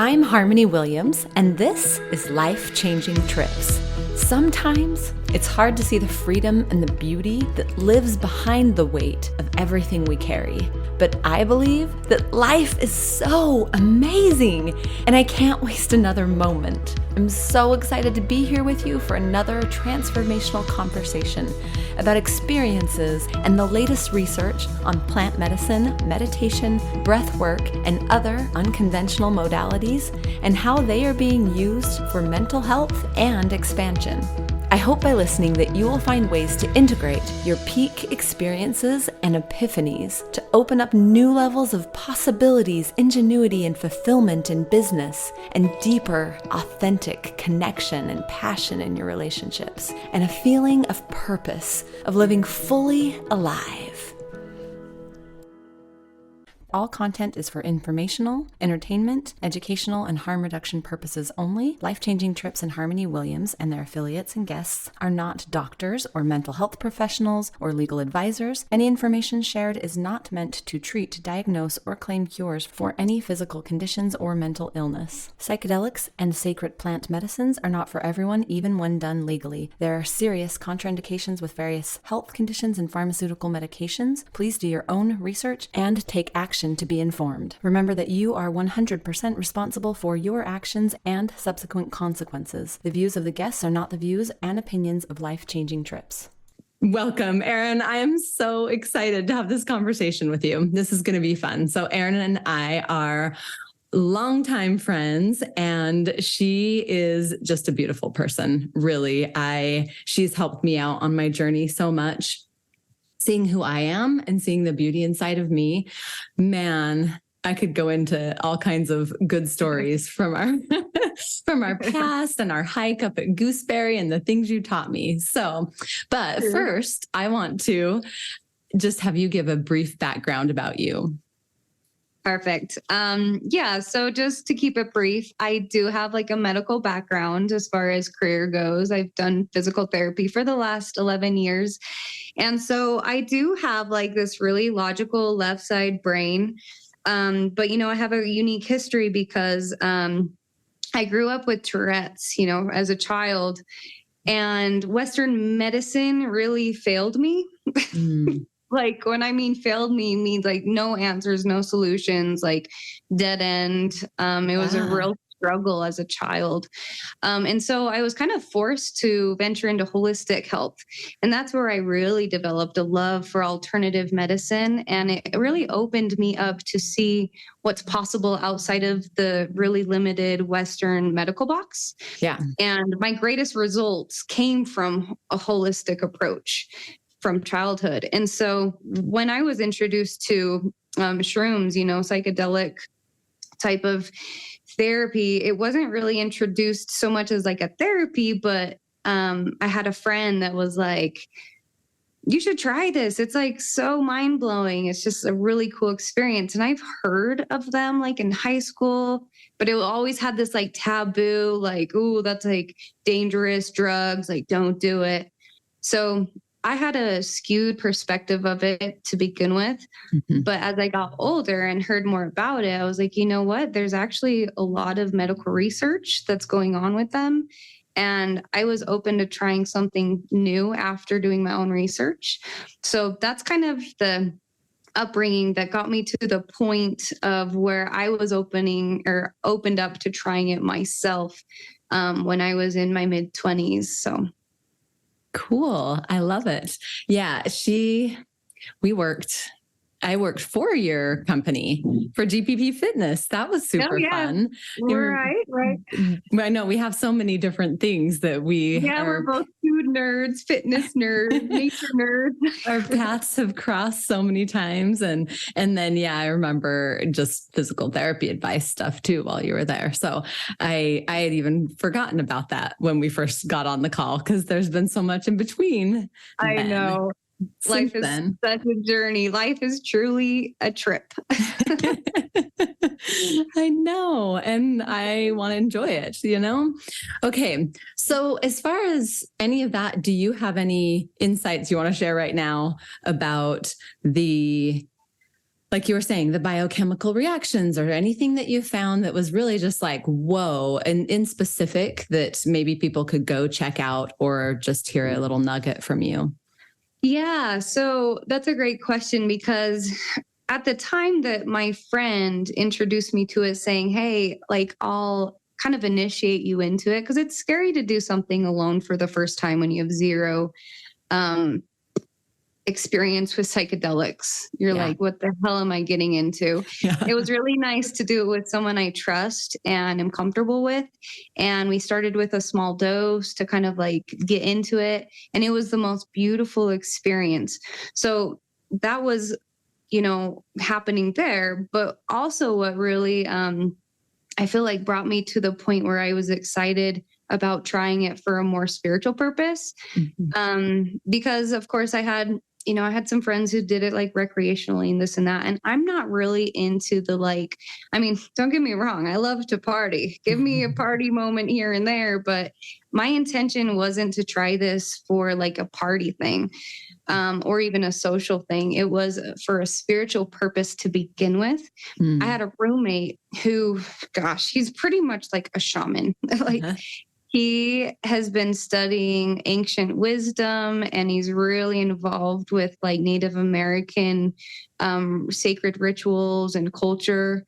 I'm Harmony Williams, and this is Life-Changing Trips. Sometimes it's hard to see the freedom and the beauty that lives behind the weight of everything we carry. But I believe that life is so amazing, and I can't waste another moment. I'm so excited to be here with you for another transformational conversation about experiences and the latest research on plant medicine, meditation, breath work, and other unconventional modalities, and how they are being used for mental health and expansion. I hope by listening that you will find ways to integrate your peak experiences and epiphanies to open up new levels of possibilities, ingenuity, and fulfillment in business, and deeper, authentic connection and passion in your relationships, and a feeling of purpose, of living fully alive. All content is for informational, entertainment, educational, and harm reduction purposes only. Life-Changing Trips and Harmony Williams and their affiliates and guests are not doctors or mental health professionals or legal advisors. Any information shared is not meant to treat, diagnose, or claim cures for any physical conditions or mental illness. Psychedelics and sacred plant medicines are not for everyone, even when done legally. There are serious contraindications with various health conditions and pharmaceutical medications. Please do your own research and take action to be informed. Remember that you are 100% responsible for your actions and subsequent consequences. The views of the guests are not the views and opinions of Life-Changing Trips. Welcome, Erin. I am so excited to have this conversation with you. This is going to be fun. So Erin and I are longtime friends, and she is just a beautiful person. Really, she's helped me out on my journey so much. Seeing who I am and seeing the beauty inside of me, man, I could go into all kinds of good stories from our past and our hike up at Gooseberry and the things you taught me. But first, I want to just have you give a brief background about you. Perfect. So just to keep it brief, I do have like a medical background as far as career goes. I've done physical therapy for the last 11 years. And so I do have like this really logical left side brain. But, I have a unique history because I grew up with Tourette's, as a child, and Western medicine really failed me. Like when I mean failed me, means like no answers, no solutions, like dead end. It was a real struggle as a child. And so I was kind of forced to venture into holistic health. And that's where I really developed a love for alternative medicine. And it really opened me up to see what's possible outside of the really limited Western medical box. Yeah. And my greatest results came from a holistic approach from childhood. And so when I was introduced to shrooms, psychedelic type of therapy, it wasn't really introduced so much as like a therapy, but I had a friend that was like, you should try this. It's like so mind blowing. It's just a really cool experience. And I've heard of them like in high school, but it always had this like taboo, like, ooh, that's like dangerous drugs, like don't do it. So I had a skewed perspective of it to begin with. Mm-hmm. But as I got older and heard more about it, I was like, you know what? There's actually a lot of medical research that's going on with them. And I was open to trying something new after doing my own research. So that's kind of the upbringing that got me to the point of where I was opened up to trying it myself when I was in my mid-20s. So. Cool. I love it. Yeah. I worked for your company for GPP Fitness. That was super fun. Right. I know we have so many different things that we're both food nerds, fitness nerds, nature nerds. Our paths have crossed so many times. And then, I remember just physical therapy advice stuff too, while you were there. So I had even forgotten about that when we first got on the call, because there's been so much in between. I know. Life is such a journey. Life is truly a trip. I know. And I want to enjoy it, Okay. So as far as any of that, do you have any insights you want to share right now about the like you were saying, the biochemical reactions or anything that you found that was really just like, whoa, and in specific that maybe people could go check out or just hear a little nugget from you? Yeah, so that's a great question, because at the time that my friend introduced me to it, saying, hey, like I'll kind of initiate you into it, because it's scary to do something alone for the first time when you have zero um, experience with psychedelics. You're Yeah. like, what the hell am I getting into? Yeah. It was really nice to do it with someone I trust and am comfortable with. And we started with a small dose to kind of like get into it. And it was the most beautiful experience. So that was, happening there. But also what really, I feel like brought me to the point where I was excited about trying it for a more spiritual purpose. Because of course I had some friends who did it like recreationally and this and that. And I'm not really into the don't get me wrong. I love to party. Give me a party moment here and there. But my intention wasn't to try this for like a party thing or even a social thing. It was for a spiritual purpose to begin with. I had a roommate who, gosh, he's pretty much like a shaman. Like he has been studying ancient wisdom, and he's really involved with like Native American sacred rituals and culture.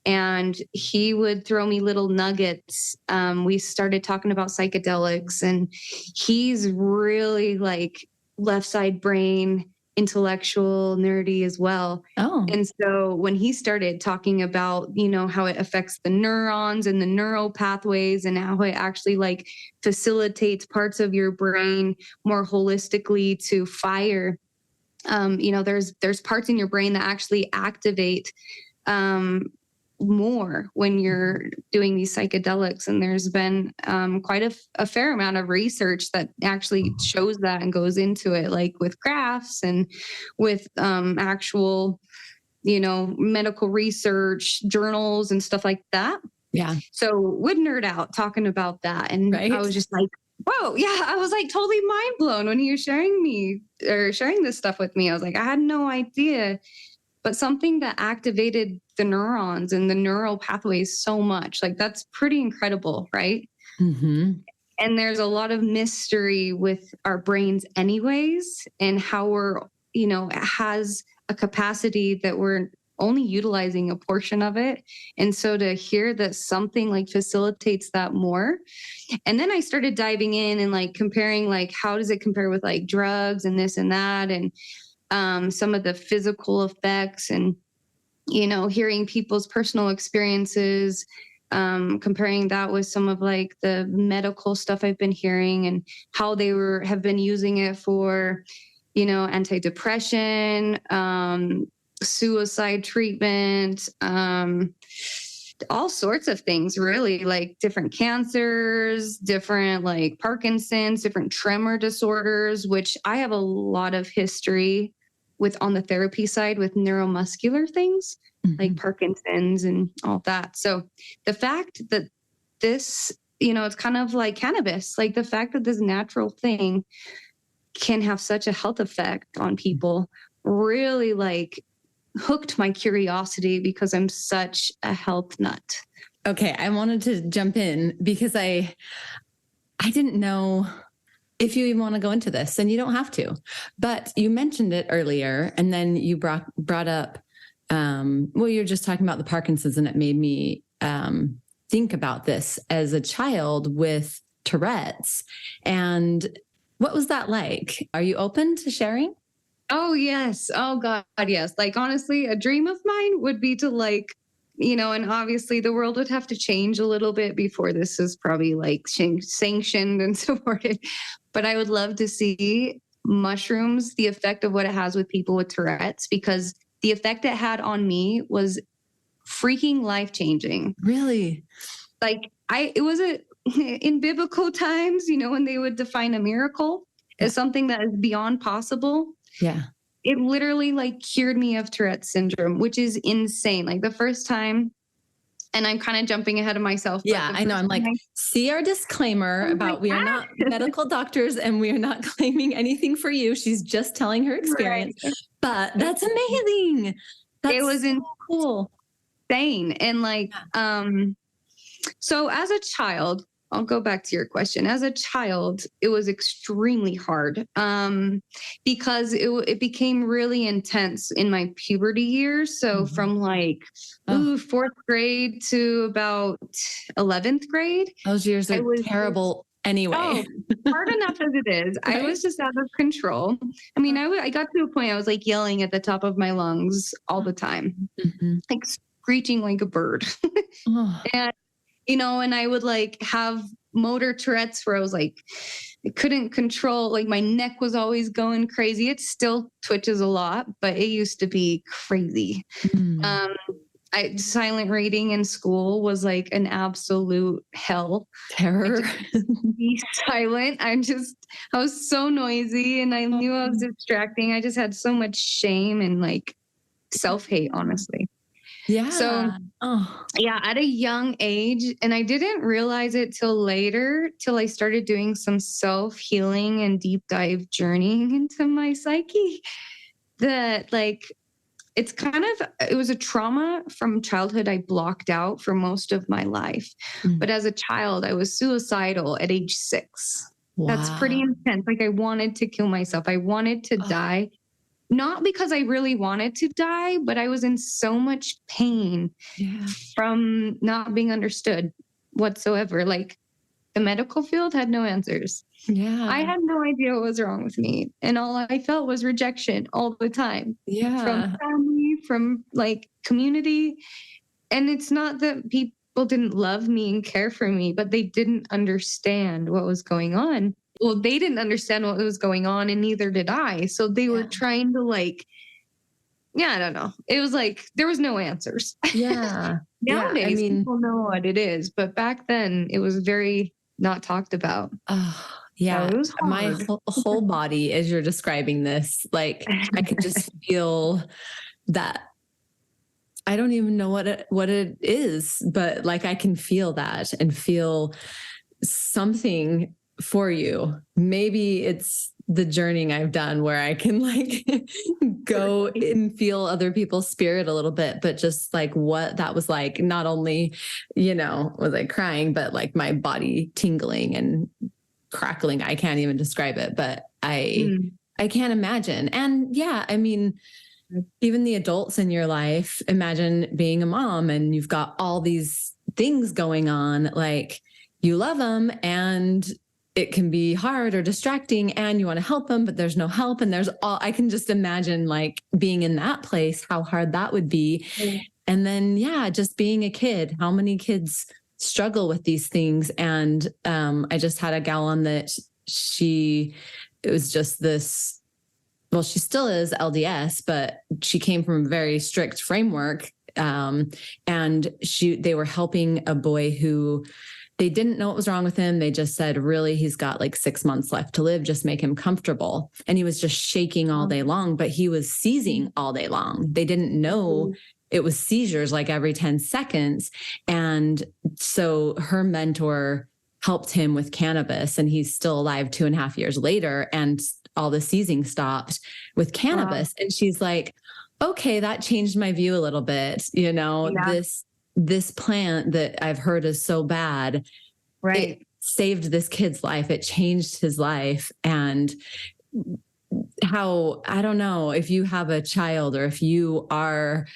And he would throw me little nuggets. We started talking about psychedelics, and he's really like left side brain, intellectual, nerdy as well. Oh. And so when he started talking about, how it affects the neurons and the neural pathways and how it actually like facilitates parts of your brain more holistically to fire, there's parts in your brain that actually activate more when you're doing these psychedelics. And there's been quite a fair amount of research that actually shows that and goes into it, like with graphs and with actual, medical research journals and stuff like that. Yeah. So would nerd out talking about that. And right. I was just like, whoa, yeah, I was like totally mind blown when he was sharing this stuff with me. I was like, I had no idea. But something that activated the neurons and the neural pathways so much, like that's pretty incredible, right? Mm-hmm. And there's a lot of mystery with our brains anyways, and how we're, it has a capacity that we're only utilizing a portion of it. And so to hear that something like facilitates that more. And then I started diving in and like comparing, like, how does it compare with like drugs and this and that? And some of the physical effects and, hearing people's personal experiences, comparing that with some of like the medical stuff I've been hearing and how they have been using it for, antidepressant, suicide treatment, all sorts of things, really, like different cancers, different like Parkinson's, different tremor disorders, which I have a lot of history with on the therapy side with neuromuscular things like Parkinson's and all that. So the fact that this, it's kind of like cannabis, like the fact that this natural thing can have such a health effect on people really like hooked my curiosity, because I'm such a health nut. Okay. I wanted to jump in because I didn't know if you even want to go into this, and you don't have to, but you mentioned it earlier, and then you brought up, you're just talking about the Parkinson's, and it made me think about this as a child with Tourette's. And what was that like? Are you open to sharing? Oh, yes. Oh, God, yes. Like, honestly, a dream of mine would be to like, and obviously the world would have to change a little bit before this is probably like sanctioned and supported. But I would love to see mushrooms, the effect of what it has with people with Tourette's, because the effect it had on me was freaking life-changing. Really? Like it was in biblical times, when they would define a miracle as something that is beyond possible. Yeah. It literally like cured me of Tourette's syndrome, which is insane. Like the first time, and I'm kind of jumping ahead of myself. Yeah, I know. I'm like, see our disclaimer about we are not medical doctors and we are not claiming anything for you. She's just telling her experience. Right. But that's amazing. It was so cool. insane. And like, so as a child, I'll go back to your question. As a child, it was extremely hard because it became really intense in my puberty years. So from like fourth grade to about 11th grade. Those years are terrible anyway. Oh, hard enough as it is. Right? I was just out of control. I mean, I got to a point I was like yelling at the top of my lungs all the time, like screeching like a bird. And you know, and I would like have motor Tourette's where I was like, I couldn't control, like my neck was always going crazy. It still twitches a lot, but it used to be crazy. Silent reading in school was like an absolute hell. Terror. Be silent. I was so noisy and I knew I was distracting. I just had so much shame and like self-hate, honestly. Yeah. So, at a young age, and I didn't realize it till I started doing some self-healing and deep dive journeying into my psyche, that like, it was a trauma from childhood I blocked out for most of my life. But as a child, I was suicidal at age 6. Wow. That's pretty intense. Like I wanted to kill myself. I wanted to die. Not because I really wanted to die, but I was in so much pain from not being understood whatsoever. Like the medical field had no answers. Yeah. I had no idea what was wrong with me. And all I felt was rejection all the time. Yeah. From family, from like community. And it's not that people didn't love me and care for me, but they didn't understand what was going on. Well, they didn't understand what was going on and neither did I. So they were trying to like, I don't know. It was like, there was no answers. Yeah. Nowadays, people know what it is. But back then it was very not talked about. Yeah. So my whole body, as you're describing this, like I could just feel that. I don't even know what it is, but like I can feel that and feel something for you. Maybe it's the journeying I've done where I can like go and feel other people's spirit a little bit, but just like what that was like, not only, was I crying, but like my body tingling and crackling. I can't even describe it, but I can't imagine. And even the adults in your life, imagine being a mom and you've got all these things going on, like you love them and it can be hard or distracting and you want to help them, but there's no help. And I can just imagine like being in that place, how hard that would be. And then, just being a kid, how many kids struggle with these things. And I just had a gal on that it was just this, well, she still is LDS, but she came from a very strict framework. And they were helping a boy who they didn't know what was wrong with him. They just said, really, he's got like 6 months left to live. Just make him comfortable. And he was just shaking all day long, but he was seizing all day long. They didn't know it was seizures like every 10 seconds. And so her mentor helped him with cannabis and he's still alive 2.5 years later. And all the seizing stopped with cannabis. And she's like, okay, that changed my view a little bit. This plant that I've heard is so bad, it saved this kid's life. It changed his life. And how, I don't know if you have a child or if you are,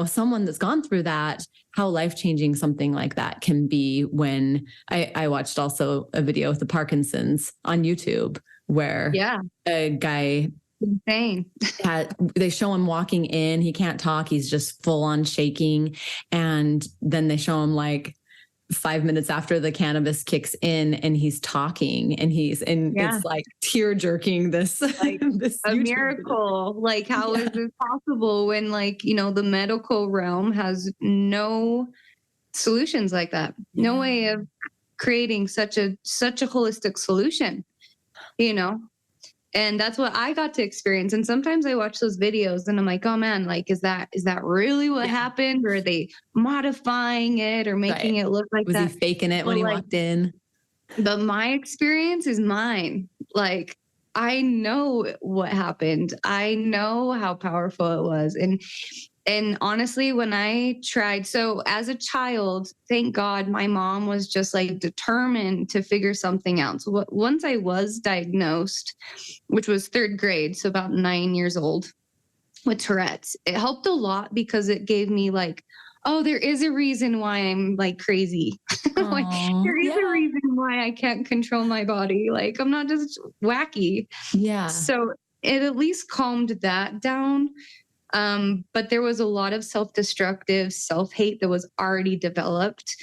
someone that's gone through that, how life-changing something like that can be. When I watched also a video with the Parkinson's on YouTube where a guy, insane. They show him walking in. He can't talk. He's just full on shaking. And then they show him like 5 minutes after the cannabis kicks in and he's talking and it's like tear jerking this, like this a miracle. Video. Like how is this possible when like, the medical realm has no solutions like that? No way of creating such a holistic solution, And that's what I got to experience. And sometimes I watch those videos and I'm like, oh man, like, is that really what happened? Or are they modifying it or making it look like that? Was he faking it when he walked in? But my experience is mine. Like, I know what happened. I know how powerful it was. And And honestly, when I tried, so as a child, thank God my mom was just like determined to figure something out. So once I was diagnosed, which was third grade, so about 9 years old, with Tourette's, it helped a lot because it gave me like, oh, there is a reason why I'm like crazy. Like, there is a reason why I can't control my body. Like, I'm not just wacky. Yeah. So it at least calmed that down. But there was a lot of self-destructive self-hate that was already developed,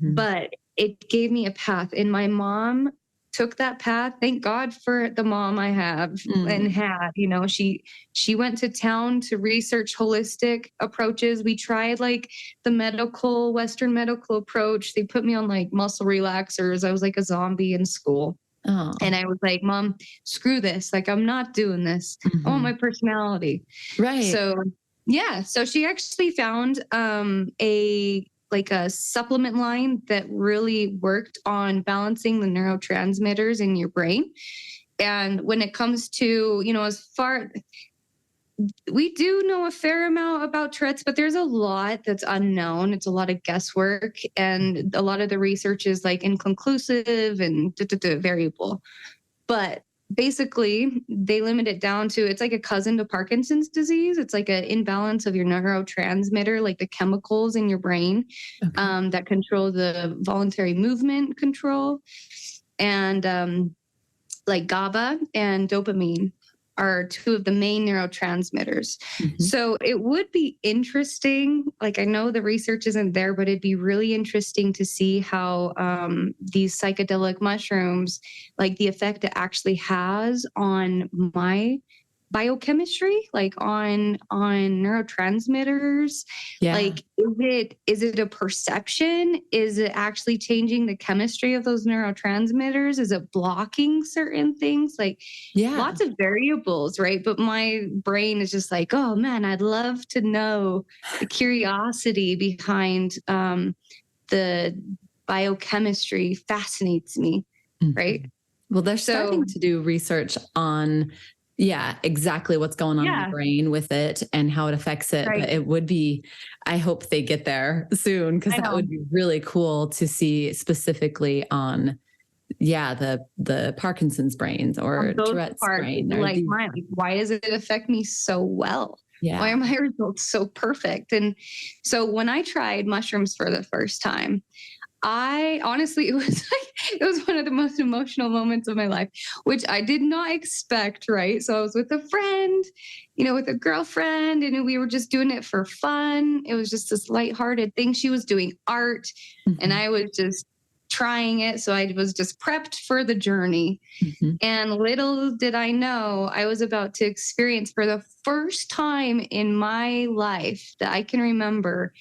but it gave me a path. And my mom took that path. Thank God for the mom I have and had, you know, she went to town to research holistic approaches. We tried like the Western medical approach. They put me on like muscle relaxers. I was like a zombie in school. Oh. And I was like, Mom, screw this. Like, I'm not doing this. I want my personality. Right. So, yeah. So she actually found a supplement line that really worked on balancing the neurotransmitters in your brain. And when it comes to, you know, we do know a fair amount about Tourette's, but there's a lot that's unknown. It's a lot of guesswork, and a lot of the research is like inconclusive and variable. But basically, they limit it down to, it's like a cousin to Parkinson's disease. It's like an imbalance of your neurotransmitter, like the chemicals in your brain that control the voluntary movement control. And like GABA and dopamine are two of the main neurotransmitters. So it would be interesting, like I know the research isn't there, but it'd be really interesting to see how these psychedelic mushrooms, like the effect it actually has on my biochemistry, like on neurotransmitters. Like, is it a perception? Is it actually changing the chemistry of those neurotransmitters? Is it blocking certain things? Like, lots of variables, right? But my brain is just like, oh man, I'd love to know the curiosity behind the biochemistry fascinates me, right? Well, they're starting to do research on exactly what's going on in the brain with it and how it affects it. Right. But it would be, I hope they get there soon, because that would be really cool to see specifically on, the Parkinson's brains or Tourette's brain. Like mine. Why does it affect me so well? Yeah. Why are my results so perfect? And so when I tried mushrooms for the first time, I honestly, it was one of the most emotional moments of my life, which I did not expect, right? So I was with a friend, you know, with a girlfriend, and we were just doing it for fun. It was just this lighthearted thing. She was doing art and I was just trying it. So I was just prepped for the journey. And little did I know, I was about to experience for the first time in my life that I can remember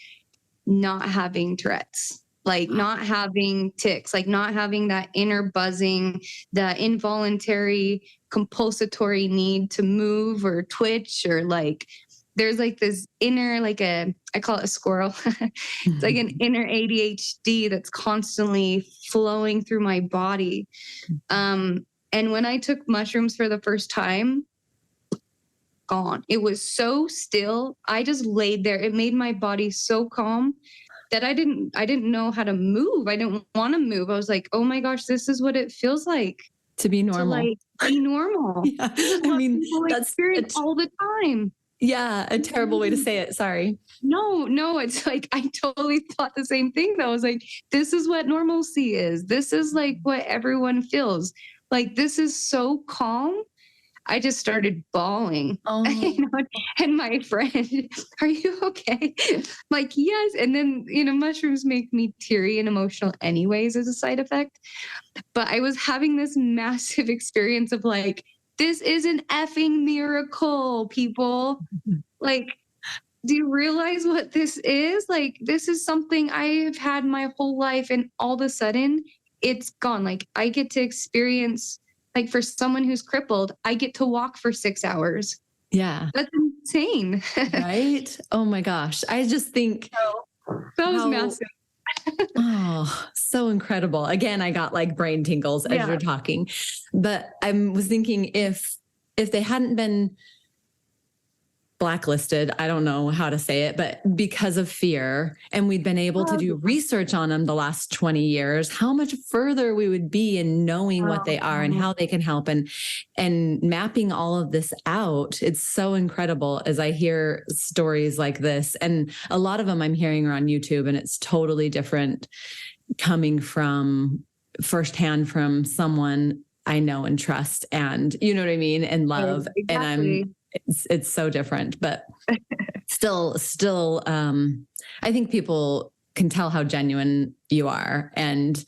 not having Tourette's. Like not having tics, like not having that inner buzzing, the involuntary compulsory need to move or twitch, or like there's like this inner, like I call it a squirrel. It's like an inner ADHD that's constantly flowing through my body. And when I took mushrooms for the first time, gone. It was so still. I just laid there. It made my body so calm that I didn't know how to move. I didn't want to move. I was like, oh my gosh, this is what it feels like to be normal. To like be normal. This is what people experience all the time. Yeah, a terrible way to say it. Sorry. No, it's like I totally thought the same thing though. I was like, this is what normalcy is. This is like what everyone feels. Like this is so calm. I just started bawling. You know, and my friend, are you okay? Like, yes. And then, you know, mushrooms make me teary and emotional anyways as a side effect. But I was having this massive experience of like, this is an effing miracle, people. Like, do you realize what this is? Like, this is something I've had my whole life, and all of a sudden it's gone. Like, I get to experience, like for someone who's crippled, I get to walk for 6 hours. Yeah. That's insane. Right? Oh my gosh. I just think that was massive. So incredible. Again, I got like brain tingles as you're talking, but I was thinking if they hadn't been blacklisted. I don't know how to say it, but because of fear, and we'd been able to do research on them the last 20 years, how much further we would be in knowing what they are and how they can help, and mapping all of this out. It's so incredible as I hear stories like this. And a lot of them I'm hearing are on YouTube, and it's totally different coming from firsthand from someone I know and trust, and you know what I mean, and love. Exactly. And it's so different, but still, I think people can tell how genuine you are. And,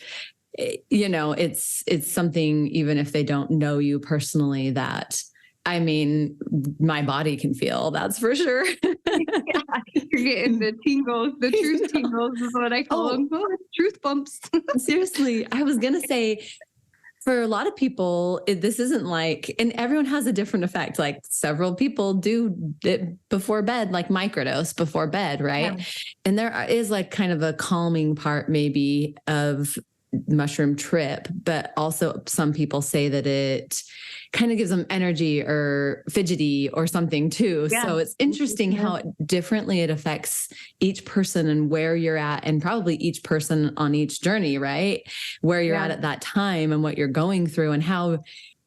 you know, it's something, even if they don't know you personally, that, I mean, my body can feel, that's for sure. Yeah, you're getting the tingles, the truth tingles is what I call them. Truth bumps. Seriously. I was going to say, for a lot of people, this isn't like, and everyone has a different effect. Like several people do it before bed, like microdose before bed, right? Yeah. And there is like kind of a calming part maybe of mushroom trip, but also some people say that it kind of gives them energy or fidgety or something too. Yeah. So it's interesting how differently it affects each person and where you're at, and probably each person on each journey, right? Where you're at that time and what you're going through, and how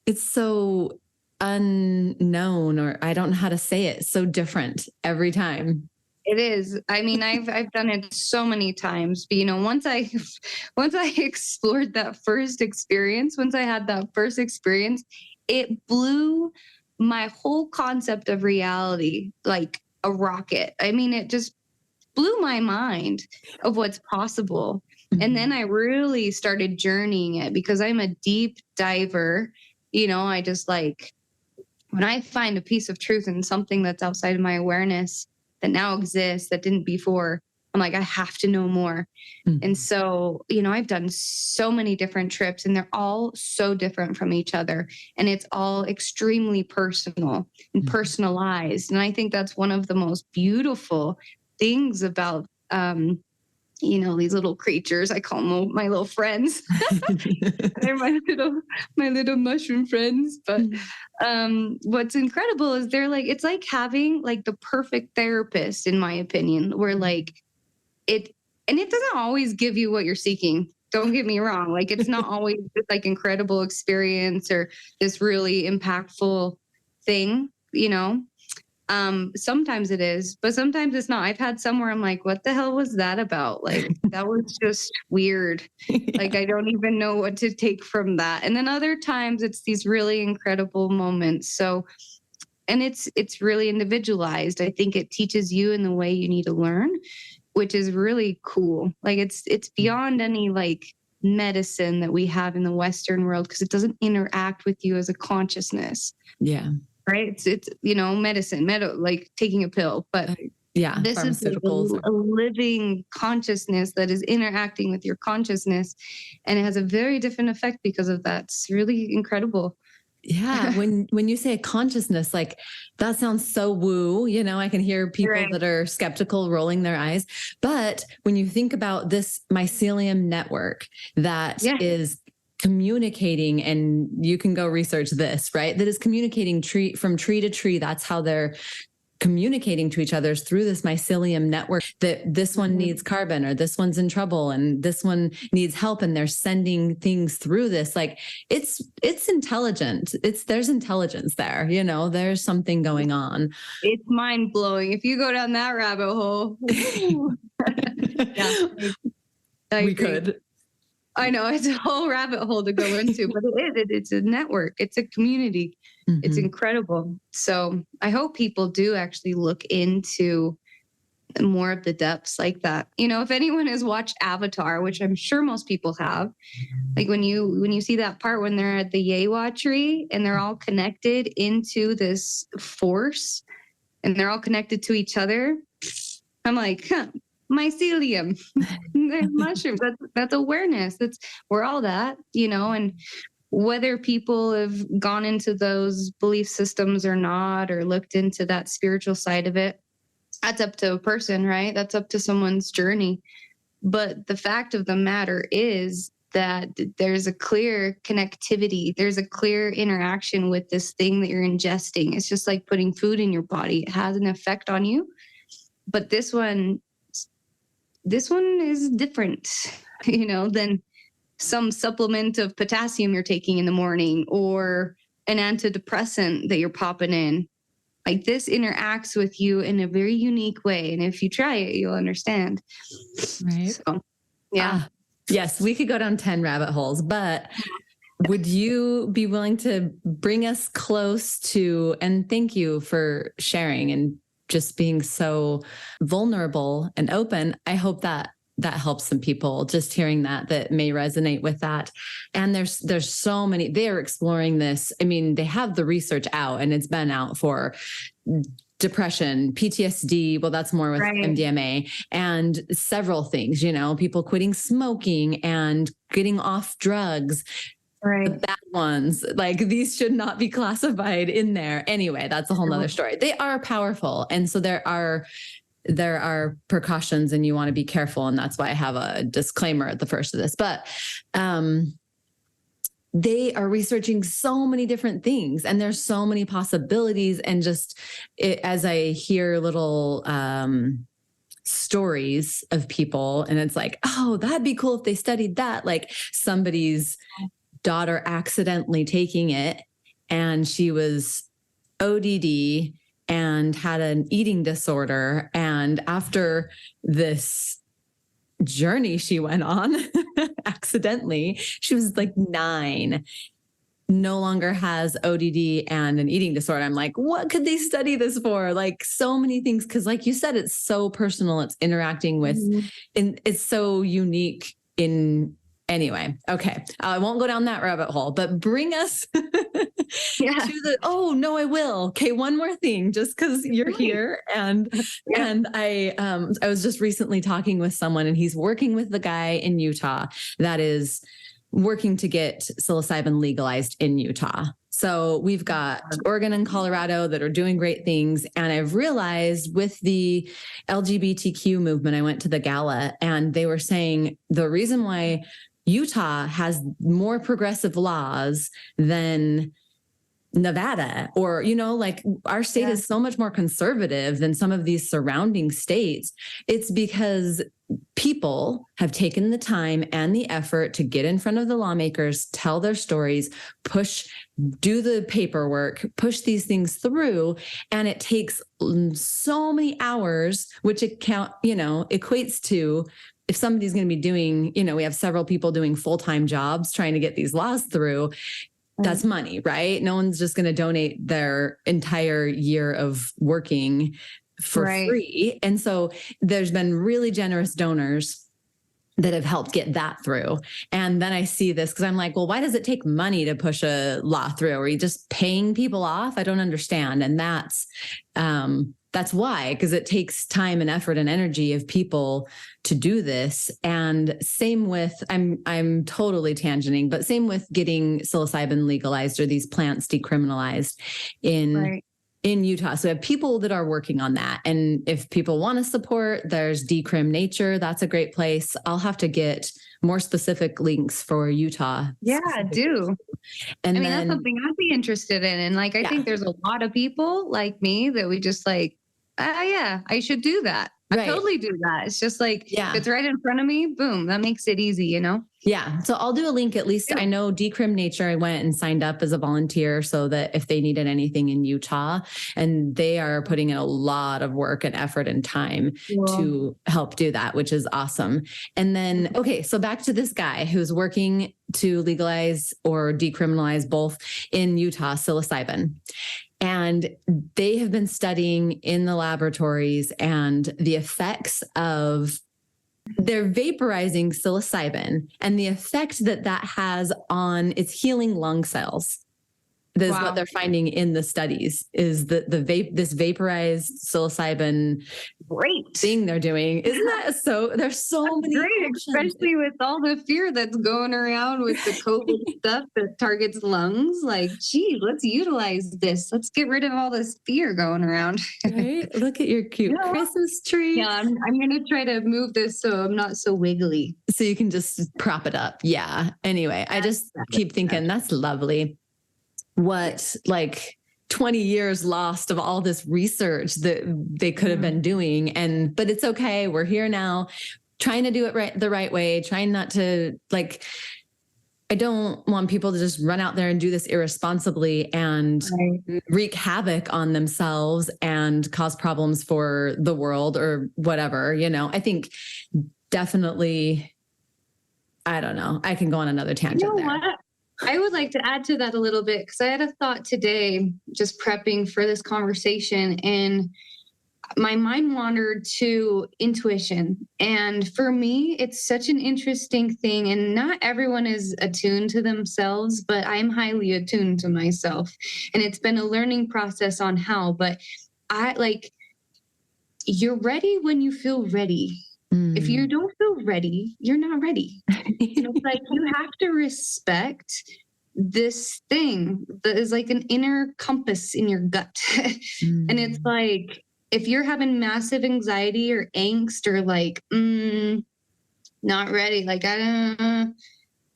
it's so unknown, or I don't know how to say it, so different every time. It is. I mean, I've done it so many times, but you know, once I explored that first experience, once I had that first experience, it blew my whole concept of reality like a rocket. I mean, it just blew my mind of what's possible. Mm-hmm. And then I really started journeying it, because I'm a deep diver. You know, I just like, when I find a piece of truth in something that's outside of my awareness, that now exists, that didn't before, I'm like, I have to know more. Mm-hmm. And so, you know, I've done so many different trips, and they're all so different from each other. And it's all extremely personal and personalized. And I think that's one of the most beautiful things about, you know, these little creatures. I call them my little friends. They're my little mushroom friends. But what's incredible is they're like, it's like having like the perfect therapist, in my opinion, where like it doesn't always give you what you're seeking. Don't get me wrong. Like, it's not always this like incredible experience or this really impactful thing, you know? Sometimes it is, but sometimes it's not. I've had some where I'm like, what the hell was that about? Like, that was just weird. Yeah. Like, I don't even know what to take from that. And then other times it's these really incredible moments. So, and it's really individualized. I think it teaches you in the way you need to learn, which is really cool. Like, it's beyond any like medicine that we have in the Western world, because it doesn't interact with you as a consciousness. Yeah. Right. It's, you know, medicine, like taking a pill, but this is a living consciousness that is interacting with your consciousness, and it has a very different effect because of that. It's really incredible. Yeah. When you say consciousness, like that sounds so woo, you know, I can hear people that are skeptical rolling their eyes. But when you think about this mycelium network that is communicating, and you can go research this, right? That is communicating from tree to tree. That's how they're communicating to each other, through this mycelium network, that this one needs carbon, or this one's in trouble, and this one needs help. And they're sending things through this. Like it's intelligent. There's intelligence there, you know, there's something going on. It's mind blowing. If you go down that rabbit hole. We could. I know it's a whole rabbit hole to go into, but it's a network. It's a community. Mm-hmm. It's incredible. So I hope people do actually look into more of the depths like that. You know, if anyone has watched Avatar, which I'm sure most people have, like when you see that part when they're at the Yewa tree and they're all connected into this force and they're all connected to each other, I'm like, mycelium, mushrooms. That's awareness. We're all that, you know. And whether people have gone into those belief systems or not, or looked into that spiritual side of it, that's up to a person, right? That's up to someone's journey. But the fact of the matter is, that there's a clear connectivity. There's a clear interaction with this thing that you're ingesting. It's just like putting food in your body. It has an effect on you. But this one is different, than some supplement of potassium you're taking in the morning or an antidepressant that you're popping in. Like, this interacts with you in a very unique way. And if you try it, you'll understand. Right. So, yeah. Yes, we could go down 10 rabbit holes, but would you be willing to bring us close to, and thank you for sharing and just being so vulnerable and open. I hope that helps some people, just hearing that may resonate with that. And there's so many, they're exploring this. I mean, they have the research out, and it's been out for depression, PTSD. Well, that's more with MDMA, and several things, people quitting smoking and getting off drugs. Right. The bad ones, like, these should not be classified in there. Anyway, that's a whole nother story. They are powerful. And so there are precautions, and you want to be careful. And that's why I have a disclaimer at the first of this, but, they are researching so many different things, and there's so many possibilities. And just as I hear little, stories of people, and it's like, oh, that'd be cool if they studied that. Like, somebody's daughter accidentally taking it, and she was ODD and had an eating disorder. And after this journey she went on, accidentally, she was like 9, no longer has ODD and an eating disorder. I'm like, what could they study this for? Like, so many things. Cause like you said, it's so personal. It's interacting with, and it's so unique anyway. Okay. I won't go down that rabbit hole, but bring us to the, oh no, I will. Okay. One more thing, just cause you're here. And I was just recently talking with someone, and he's working with the guy in Utah that is working to get psilocybin legalized in Utah. So we've got Oregon and Colorado that are doing great things. And I've realized with the LGBTQ movement, I went to the gala, and they were saying the reason why Utah has more progressive laws than Nevada, or, like, our state is so much more conservative than some of these surrounding states. It's because people have taken the time and the effort to get in front of the lawmakers, tell their stories, do the paperwork, push these things through. And it takes so many hours, which equates to, if somebody's going to be doing, we have several people doing full-time jobs trying to get these laws through, that's money, right? No one's just going to donate their entire year of working for free. And so there's been really generous donors that have helped get that through. And then I see this, because I'm like, well, why does it take money to push a law through? Are you just paying people off? I don't understand. And that's why, because it takes time and effort and energy of people to do this. And same with, I'm totally tangenting, but same with getting psilocybin legalized, or these plants decriminalized in Utah. So we have people that are working on that. And if people want to support, there's Decrim Nature. That's a great place. I'll have to get more specific links for Utah. Yeah, do. And then, that's something I'd be interested in. And I think there's a lot of people like me that we just like, I should do that. I totally do that. It's just like, if it's right in front of me, boom, that makes it easy, Yeah. So I'll do a link. At least I know Decrim Nature, I went and signed up as a volunteer so that if they needed anything in Utah, and they are putting in a lot of work and effort and time to help do that, which is awesome. And then, so back to this guy who's working to legalize or decriminalize both in Utah, psilocybin. And they have been studying in the laboratories and the effects of, they're vaporizing psilocybin and the effect that has on its healing lung cells. This is what they're finding in the studies is this vaporized psilocybin thing they're doing. Isn't that so? There's so many great, options. especially with all the fear that's going around with the COVID stuff that targets lungs. Like, gee, let's utilize this. Let's get rid of all this fear going around. Right? Look at your cute Christmas tree. Yeah, I'm gonna try to move this so I'm not so wiggly. So you can just prop it up. Yeah. Anyway, I just keep thinking that's lovely. What, like 20 years lost of all this research that they could have been doing. But it's okay. We're here now, trying to do it the right way, trying not to, like, I don't want people to just run out there and do this irresponsibly and wreak havoc on themselves and cause problems for the world or whatever. I think definitely, I don't know. I can go on another tangent there. What? I would like to add to that a little bit, because I had a thought today just prepping for this conversation, and my mind wandered to intuition. And for me, it's such an interesting thing, and not everyone is attuned to themselves, but I'm highly attuned to myself. And it's been a learning process on how, but you're ready when you feel ready. If you don't feel ready, you're not ready. It's like you have to respect this thing that is like an inner compass in your gut. And it's like, if you're having massive anxiety or angst or like, not ready, like,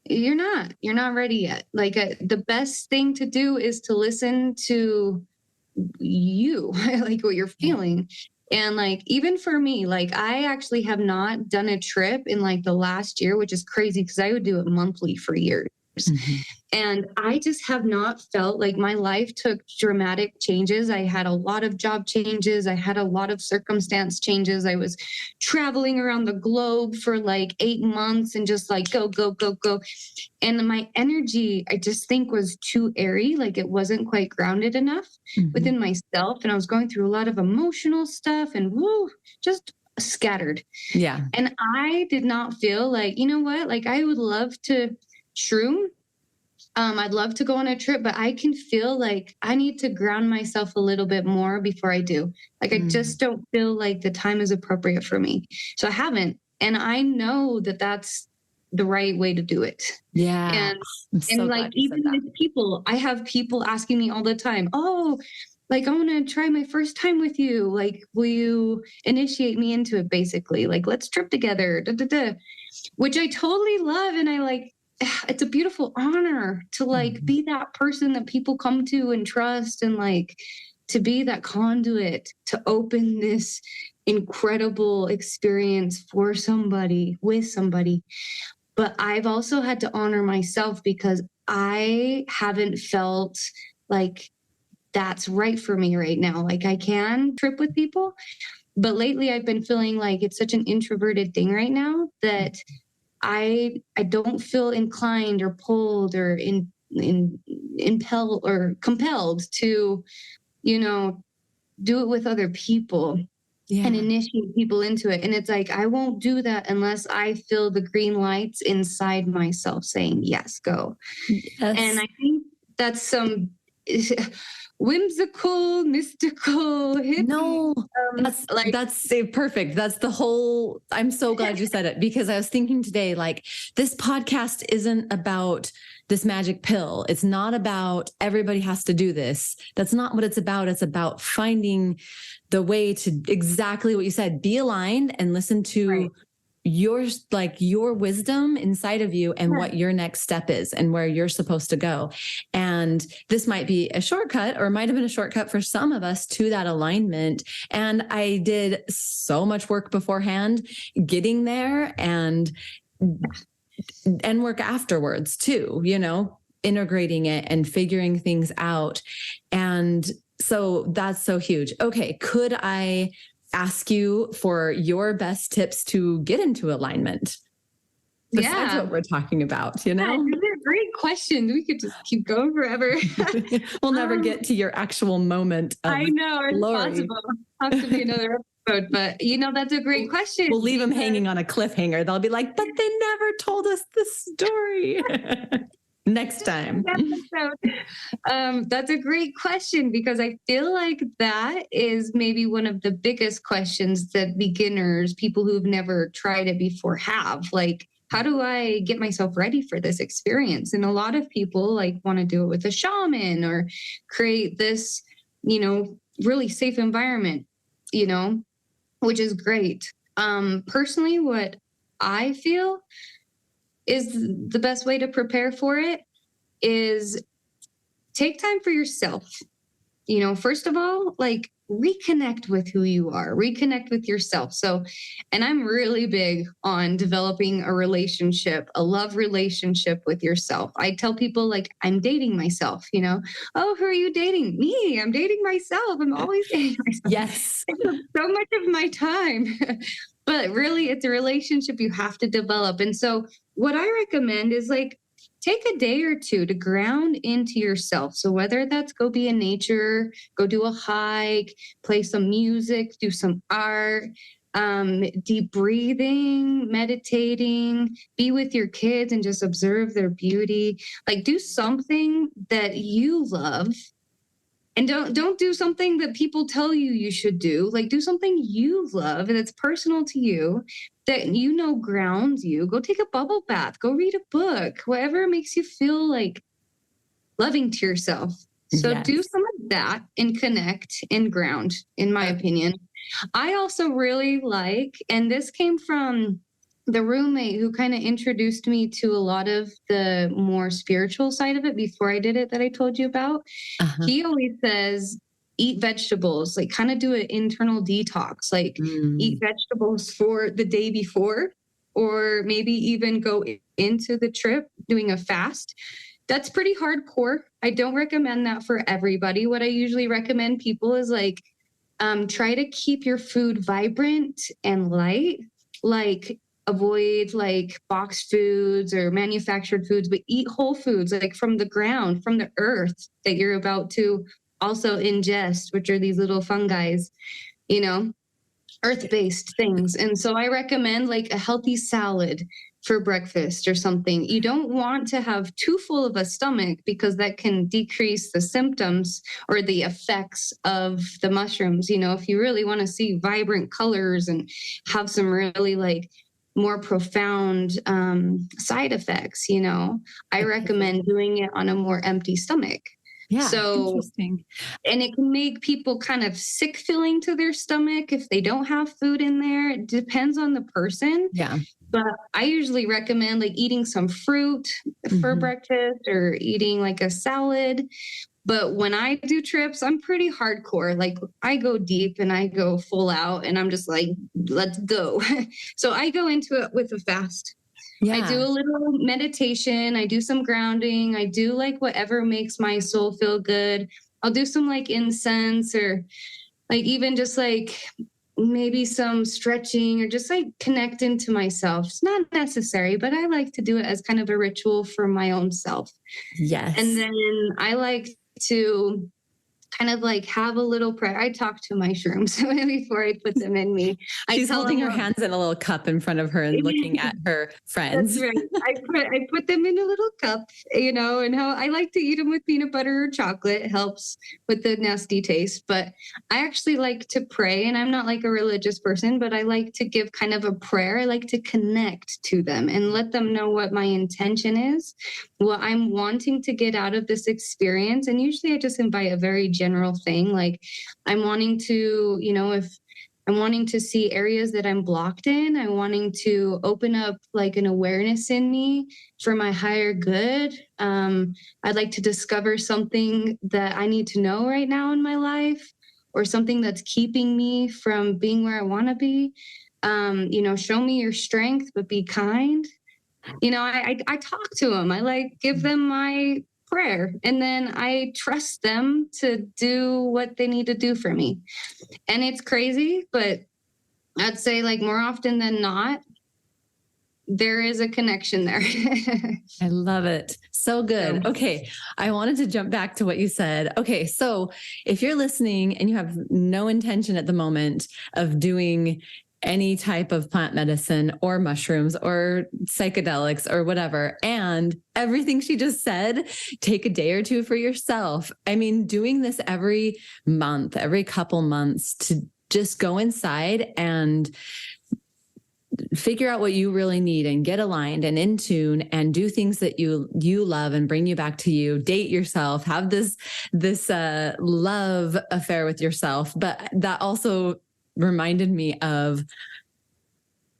you're not ready yet. Like the best thing to do is to listen to you, like what you're feeling. And like, even for me, like I actually have not done a trip in like the last year, which is crazy because I would do it monthly for years. And I just have not felt like my life took dramatic changes. I had a lot of job changes. I had a lot of circumstance changes. I was traveling around the globe for like 8 months and just like go, go, go, go. And my energy, I just think, was too airy. Like it wasn't quite grounded enough within myself. And I was going through a lot of emotional stuff and just scattered. Yeah. And I did not feel like, you know what, like I would love to shroom. I'd love to go on a trip, but I can feel like I need to ground myself a little bit more before I do. Like, I just don't feel like the time is appropriate for me. So I haven't. And I know that that's the right way to do it. Yeah. And like, even with people, I have people asking me all the time, oh, like, I want to try my first time with you. Like, will you initiate me into it? Basically, like, let's trip together, which I totally love. And I like, it's a beautiful honor to like be that person that people come to and trust, and like to be that conduit to open this incredible experience for somebody, with somebody. But I've also had to honor myself because I haven't felt like that's right for me right now. Like I can trip with people, but lately I've been feeling like it's such an introverted thing right now that I don't feel inclined or pulled or impelled or compelled to, do it with other people and initiate people into it. And it's like, I won't do that unless I feel the green lights inside myself saying, yes, go. Yes. And I think that's some whimsical, mystical, hippie. No, that's perfect. That's the whole, I'm so glad you said it, because I was thinking today, like, this podcast isn't about this magic pill. It's not about everybody has to do this. That's not what it's about. It's about finding the way to exactly what you said, be aligned and listen to your wisdom inside of you and what your next step is and where you're supposed to go. And this might be a shortcut, or might have been a shortcut for some of us to that alignment. And I did so much work beforehand getting there, and work afterwards too, integrating it and figuring things out. And so that's so huge. Okay. Could I ask you for your best tips to get into alignment? Besides what we're talking about, Yeah, these are great questions. We could just keep going forever. We'll never get to your actual moment of I know, it's glory. Possible. Have to be another episode, but that's a great question. We'll leave them hanging on a cliffhanger. They'll be like, but they never told us the story. Next time. That's a great question, because I feel like that is maybe one of the biggest questions that beginners, people who've never tried it before, have. Like, how do I get myself ready for this experience? And a lot of people like want to do it with a shaman or create this, really safe environment, which is great. Personally, what I feel is the best way to prepare for it is take time for yourself. First of all, like, reconnect with who you are, reconnect with yourself. So, and I'm really big on developing a love relationship with yourself. I tell people, like, I'm dating myself, oh, who are you dating? Me. I'm dating myself. I'm always dating myself. Yes. It took so much of my time. But really, it's a relationship you have to develop. And so what I recommend is, like, take a day or two to ground into yourself. So whether that's go be in nature, go do a hike, play some music, do some art, deep breathing, meditating, be with your kids and just observe their beauty. Like, do something that you love. And don't do something that people tell you should do. Like, do something you love and that's personal to you, that grounds you. Go take a bubble bath. Go read a book. Whatever makes you feel like loving to yourself. So Yes. do some of that and connect and ground, in my opinion. I also really like, and this came from the roommate who kind of introduced me to a lot of the more spiritual side of it before I did it, that I told you about. He always says, eat vegetables, like, kind of do an internal detox, like eat vegetables for the day before, or maybe even go into the trip doing a fast. That's pretty hardcore. I don't recommend that for everybody. What I usually recommend people is, like, try to keep your food vibrant and light, like avoid like boxed foods or manufactured foods, but eat whole foods, like from the ground, from the earth that you're about to also ingest, which are these little fungi, earth-based things. And so I recommend like a healthy salad for breakfast or something. You don't want to have too full of a stomach, because that can decrease the symptoms or the effects of the mushrooms. If you really want to see vibrant colors and have some really like more profound side effects, I recommend doing it on a more empty stomach. Yeah. So interesting. And it can make people kind of sick feeling to their stomach if they don't have food in there. It depends on the person. Yeah. But I usually recommend like eating some fruit for breakfast, or eating like a salad. But when I do trips, I'm pretty hardcore. Like, I go deep and I go full out, and I'm just like, let's go. So I go into it with a fast. Yeah. I do a little meditation. I do some grounding. I do like whatever makes my soul feel good. I'll do some like incense, or like even just like maybe some stretching, or just like connect into myself. It's not necessary, but I like to do it as kind of a ritual for my own self. Yes. And then I like to kind of like have a little prayer. I talk to my shrooms before I put them in me. She's holding her hands in a little cup in front of her and looking at her friends. That's right. I put them in a little cup, and how I like to eat them with peanut butter or chocolate. It helps with the nasty taste. But I actually like to pray, and I'm not like a religious person, but I like to give kind of a prayer. I like to connect to them and let them know what my intention is, what I'm wanting to get out of this experience. And usually I just invite a very general thing. Like, I'm wanting to, if I'm wanting to see areas that I'm blocked in, I'm wanting to open up like an awareness in me for my higher good. I'd like to discover something that I need to know right now in my life, or something that's keeping me from being where I want to be. Show me your strength, but be kind. I talk to them. I like give them my prayer, and then I trust them to do what they need to do for me. And it's crazy, but I'd say like more often than not, there is a connection there. I love it. So good. Okay. I wanted to jump back to what you said. Okay. So if you're listening and you have no intention at the moment of doing any type of plant medicine or mushrooms or psychedelics or whatever. And everything she just said, take a day or two for yourself. I mean, doing this every month, every couple months, to just go inside and figure out what you really need and get aligned and in tune and do things that you love and bring you back to you. Date yourself, have this love affair with yourself. But that also reminded me of,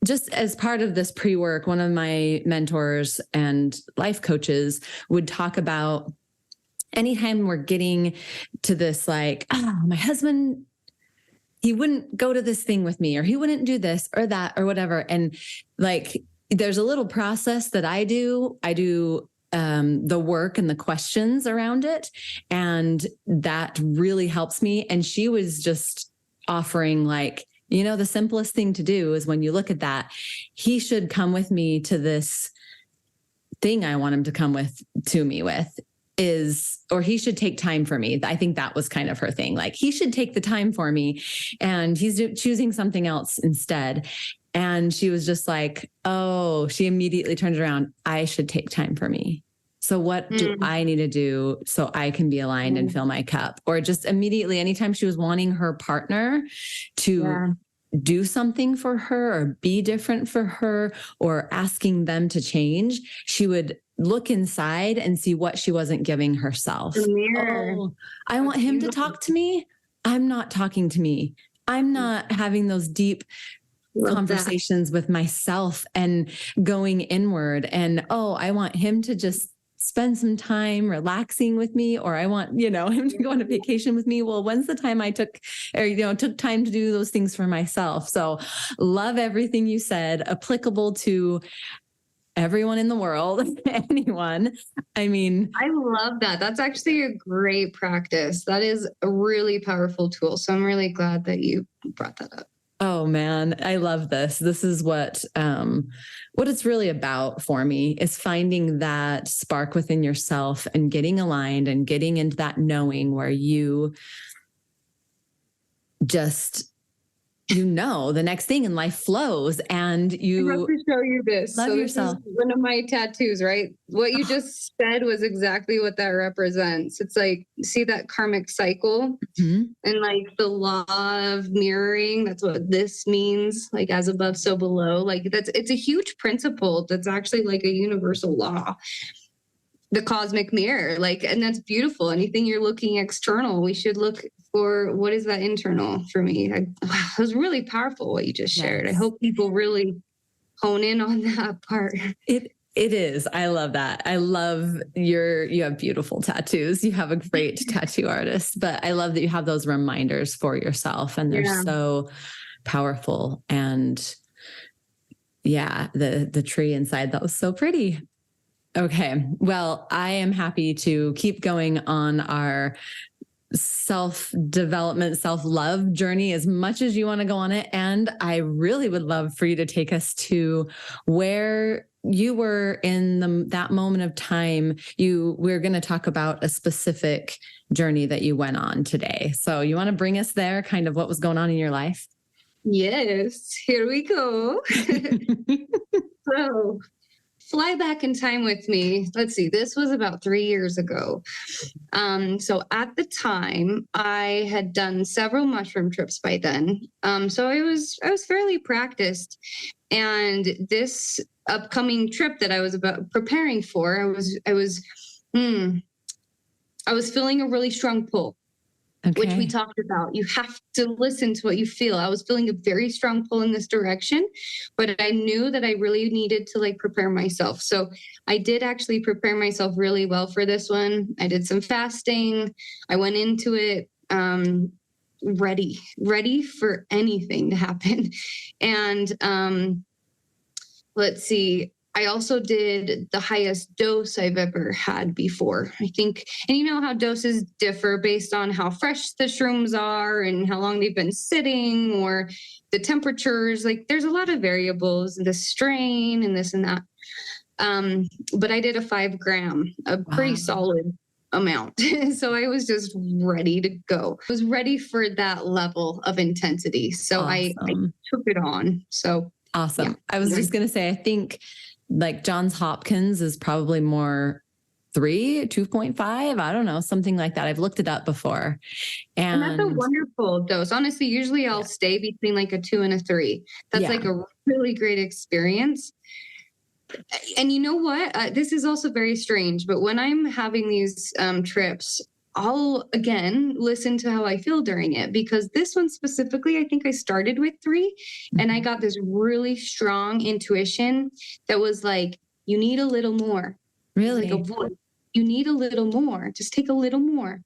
just as part of this pre-work, one of my mentors and life coaches would talk about anytime we're getting to this, like, oh, my husband, he wouldn't go to this thing with me, or he wouldn't do this or that or whatever. And like, there's a little process that I do. The work and the questions around it. And that really helps me. And she was just offering, like, the simplest thing to do is when you look at that, he should come with me to this thing I want him to come to me with, or he should take time for me. I think that was kind of her thing. Like, he should take the time for me, and he's choosing something else instead. And she was just like, oh, she immediately turned around. I should take time for me. So what do I need to do so I can be aligned and fill my cup? Or just immediately, anytime she was wanting her partner to do something for her or be different for her, or asking them to change, she would look inside and see what she wasn't giving herself. Oh, I want him to talk to me. I'm not talking to me. I'm not having those deep conversations with myself and going inward. And, I want him to just spend some time relaxing with me, or I want, him to go on a vacation with me. Well, when's the time I took time to do those things for myself? So love everything you said, applicable to everyone in the world, anyone. I mean, I love that. That's actually a great practice. That is a really powerful tool. So I'm really glad that you brought that up. Oh man, I love this. This is what it's really about for me, is finding that spark within yourself and getting aligned and getting into that knowing where you just, the next thing in life flows, and you I have to show you this. Love yourself. This is one of my tattoos, right? What you just said was exactly what that represents. It's like, see that karmic cycle and like the law of mirroring. That's what this means. Like, as above, so below. Like, it's a huge principle. That's actually like a universal law. The cosmic mirror, and that's beautiful. Anything you're looking external, we should look for what is that internal for me. It was really powerful what you just shared. I hope people really hone in on that part. It is. I love that. I love you have beautiful tattoos. You have a great tattoo artist, but I love that you have those reminders for yourself, and they're so powerful. And the tree inside, that was so pretty. Okay. Well, I am happy to keep going on our self-development, self-love journey as much as you want to go on it. And I really would love for you to take us to where you were in that moment of time. We're going to talk about a specific journey that you went on today. So you want to bring us there, kind of what was going on in your life? Yes, here we go. So fly back in time with me. Let's see, this was about 3 years ago. So at the time, I had done several mushroom trips by then. So I was fairly practiced. And this upcoming trip that I was about preparing for, I was feeling a really strong pull. Okay. Which we talked about. You have to listen to what you feel. I was feeling a very strong pull in this direction, but I knew that I really needed to prepare myself. So I did actually prepare myself really well for this one. I did some fasting. I went into it ready for anything to happen. And let's see. I also did the highest dose I've ever had before, I think. And you know how doses differ based on how fresh the shrooms are and how long they've been sitting, or the temperatures. There's a lot of variables, the strain and this and that. But I did a 5 gram, a pretty solid amount. So I was just ready to go. I was ready for that level of intensity. So I took it on. So awesome. Yeah. I was just going to say, I think like Johns Hopkins is probably more 2.5. I don't know, something like that. I've looked it up before. And that's a wonderful dose. Honestly, usually I'll stay between like a 2 and a 3. That's like a really great experience. And you know what? This is also very strange, but when I'm having these trips, I'll again listen to how I feel during it, because this one specifically, I think I started with 3 and I got this really strong intuition that was like, you need a little more. Really? Like a voice. You need a little more. Just take a little more.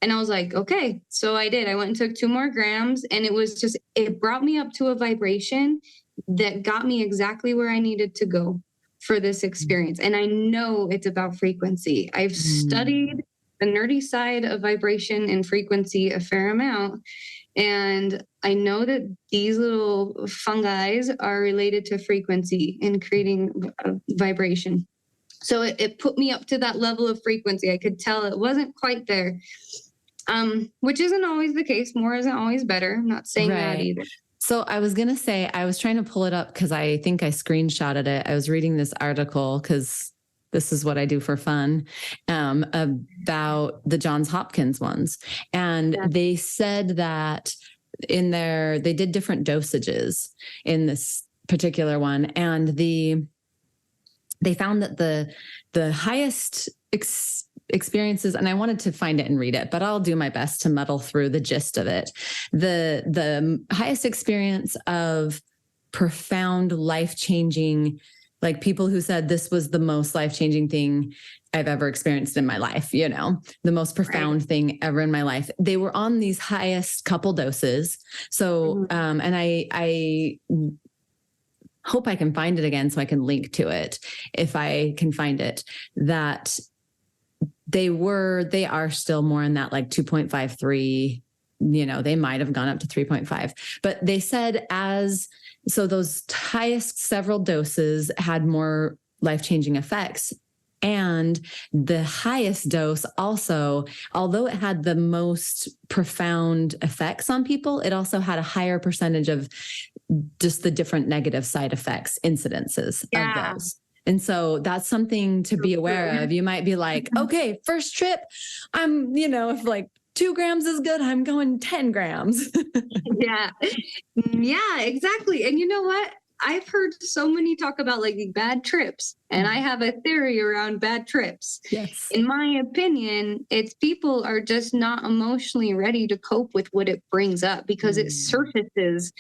And I was like, okay. So I did. I went and took 2 more grams, and it brought me up to a vibration that got me exactly where I needed to go for this experience. And I know it's about frequency. I've studied the nerdy side of vibration and frequency a fair amount. And I know that these little fungi are related to frequency and creating vibration. So it put me up to that level of frequency. I could tell it wasn't quite there, which isn't always the case. More isn't always better. I'm not saying that either. So I was going to say, I was trying to pull it up because I think I screenshotted it. I was reading this article because this is what I do for fun, about the Johns Hopkins ones. And they said that they did different dosages in this particular one. And they found that the highest experiences, and I wanted to find it and read it, but I'll do my best to muddle through the gist of it. The highest experience of profound, life-changing, like people who said this was the most life-changing thing I've ever experienced in my life, the most profound thing ever in my life. They were on these highest couple doses. So, and I hope I can find it again so I can link to it if I can find it, that they are still more in that like 2.53, they might have gone up to 3.5, but they said so those highest several doses had more life-changing effects. And the highest dose also, although it had the most profound effects on people, it also had a higher percentage of just the different negative side effects, incidences of those. And so that's something to be aware of. You might be like, okay, first trip, I'm, if like 2 grams is good, I'm going 10 grams. Yeah, exactly. And you know what? I've heard so many talk about like bad trips, and I have a theory around bad trips. Yes. In my opinion, it's people are just not emotionally ready to cope with what it brings up, because it surfaces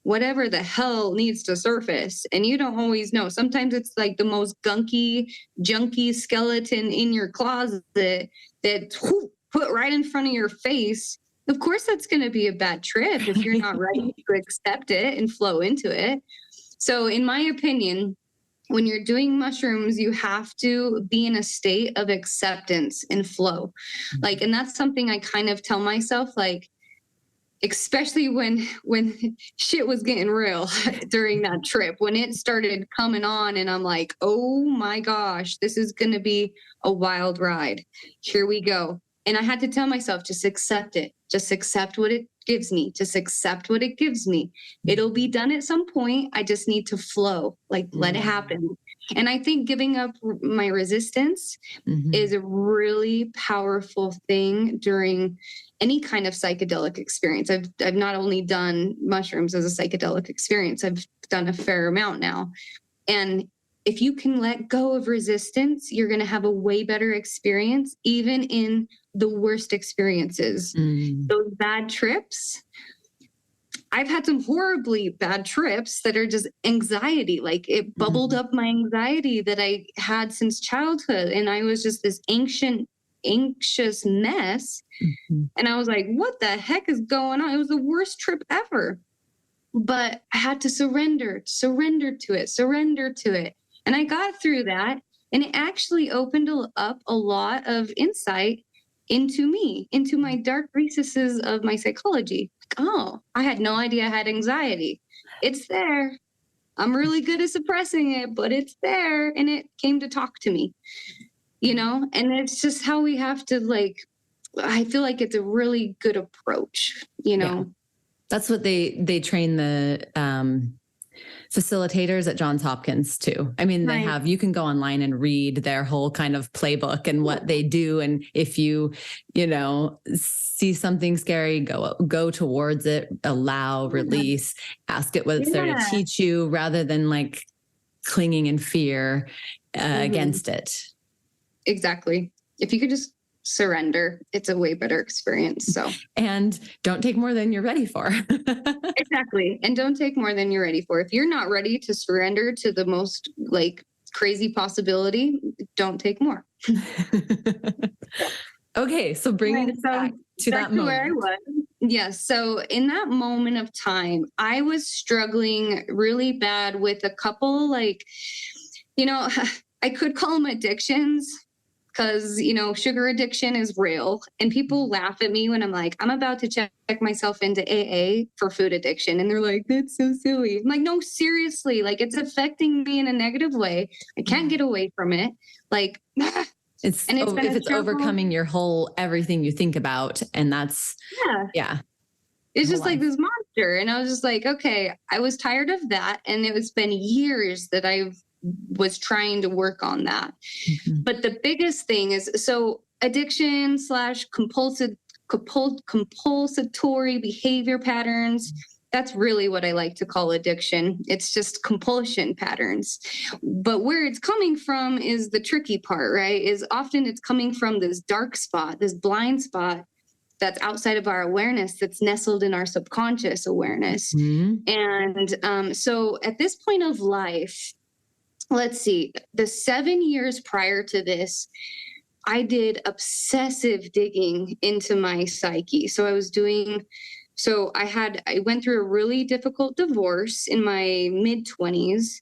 whatever the hell needs to surface. And you don't always know. Sometimes it's like the most gunky, junky skeleton in your closet that put right in front of your face. Of course, that's going to be a bad trip if you're not ready to accept it and flow into it. So in my opinion, when you're doing mushrooms, you have to be in a state of acceptance and flow. And that's something I kind of tell myself, like, especially when shit was getting real during that trip, when it started coming on and I'm like, oh my gosh, this is going to be a wild ride. Here we go. And I had to tell myself, just accept it. Just accept what it gives me. Just accept what it gives me. It'll be done at some point. I just need to flow, let it happen. And I think giving up my resistance is a really powerful thing during any kind of psychedelic experience. I've not only done mushrooms as a psychedelic experience, I've done a fair amount now. And if you can let go of resistance, you're going to have a way better experience, even in the worst experiences. Those bad trips, I've had some horribly bad trips that are just anxiety. Like it bubbled up my anxiety that I had since childhood. And I was just this anxious mess. And I was like, what the heck is going on? It was the worst trip ever. But I had to surrender to it. And I got through that. And it actually opened up a lot of insight into me, into my dark recesses of my psychology. Oh, I had no idea I had anxiety. It's there. I'm really good at suppressing it, but it's there. And it came to talk to me. you know, and it's just how we have to like, I feel like it's a really good approach, you know. Yeah. That's what they train the facilitators at Johns Hopkins too. I mean, you can go online and read their whole kind of playbook and what they do. And if you see something scary, go towards it, allow, release, ask it what it's there to teach you, rather than like clinging in fear against it. Exactly. If you could just surrender, it's a way better experience. So, and don't take more than you're ready for. Exactly. And don't take more than you're ready for. If you're not ready to surrender to the most like crazy possibility, don't take more. Okay. So bringing us back to that moment. Where I was. Yes. So in that moment of time, I was struggling really bad with a couple, like, I could call them addictions, because, sugar addiction is real. And people laugh at me when I'm like, I'm about to check myself into AA for food addiction. And they're like, that's so silly. I'm like, no, seriously, like it's affecting me in a negative way. I can't get away from it. Like, if it's overcoming your whole, everything you think about. And that's, it's just like this monster. And I was just like, okay, I was tired of that. And it's been years that I was trying to work on that. Mm-hmm. But the biggest thing is, so addiction / compulsory behavior patterns. That's really what I like to call addiction. It's just compulsion patterns. But where it's coming from is the tricky part, right? Is often it's coming from this dark spot, this blind spot that's outside of our awareness, that's nestled in our subconscious awareness. Mm-hmm. And so at this point of life, let's see, the 7 years prior to this, I did obsessive digging into my psyche. So I went through a really difficult divorce in my mid-20s.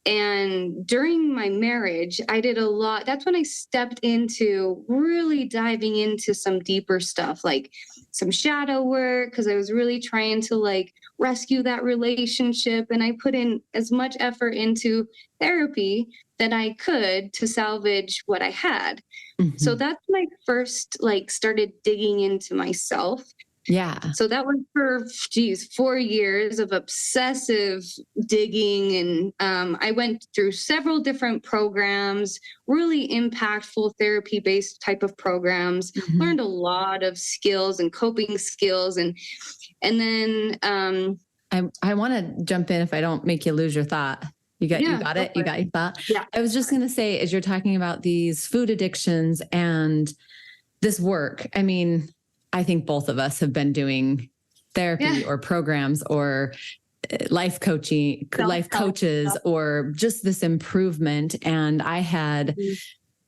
And during my marriage, I did a lot. That's when I stepped into really diving into some deeper stuff, like some shadow work, because I was really trying to like rescue that relationship. And I put in as much effort into therapy that I could to salvage what I had. Mm-hmm. So that's when I first started digging into myself. Yeah. So that was for 4 years of obsessive digging. And I went through several different programs, really impactful therapy-based type of programs, mm-hmm. learned a lot of skills and coping skills. And then I want to jump in if I don't make you lose your thought. You got it? You got your thought? Yeah. I was just going to say, as you're talking about these food addictions and this work, I mean, I think both of us have been doing therapy or programs or life coaching, life coaches, or just this improvement. And I had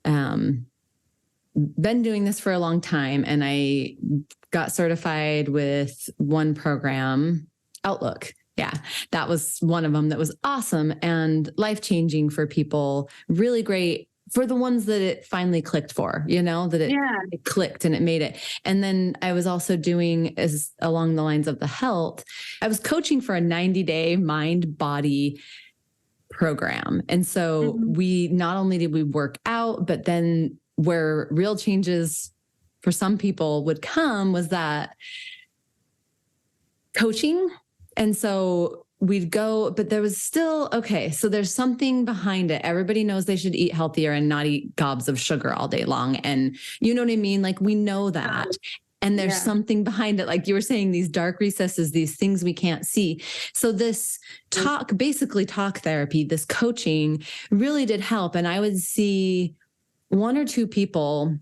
been doing this for a long time, and I got certified with one program, Outlook. Yeah, that was one of them that was awesome and life-changing for people. Really great for the ones that it finally clicked for, that it clicked and it made it. And then I was also doing, as along the lines of the health, I was coaching for a 90-day mind-body program. And so we not only did we work out, but then where real changes for some people would come was that coaching. And so we'd go, but there was still, okay, so there's something behind it. Everybody knows they should eat healthier and not eat gobs of sugar all day long. And you know what I mean? Like, we know that. And there's something behind it. Like you were saying, these dark recesses, these things we can't see. So this basically talk therapy, this coaching really did help. And I would see 1 or 2 people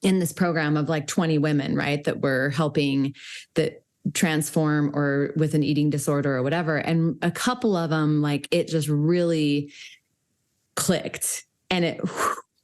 in this program of like 20 women, right, that were helping that transform or with an eating disorder or whatever. And a couple of them, like, it just really clicked and it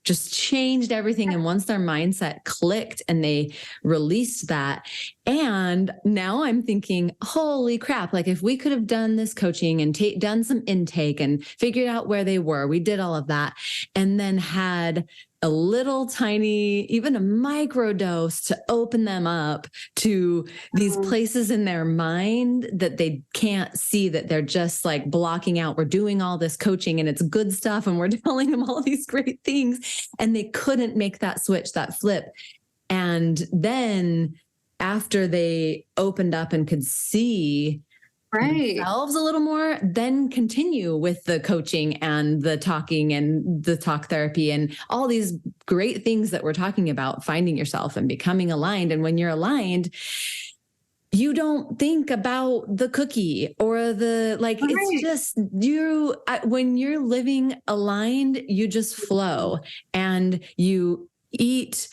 just changed everything. And once their mindset clicked and they released that, and now I'm thinking, holy crap, like if we could have done this coaching and done some intake and figured out where they were, we did all of that, and then had a little tiny, even a micro dose to open them up to these places in their mind that they can't see, that they're just like blocking out. We're doing all this coaching and it's good stuff, and we're telling them all these great things, and they couldn't make that switch, that flip. And then after they opened up and could see themselves a little more, then continue with the coaching and the talking and the talk therapy and all these great things that we're talking about, finding yourself and becoming aligned. And when you're aligned, you don't think about the cookie or the, like, it's just when you're living aligned, you just flow and you eat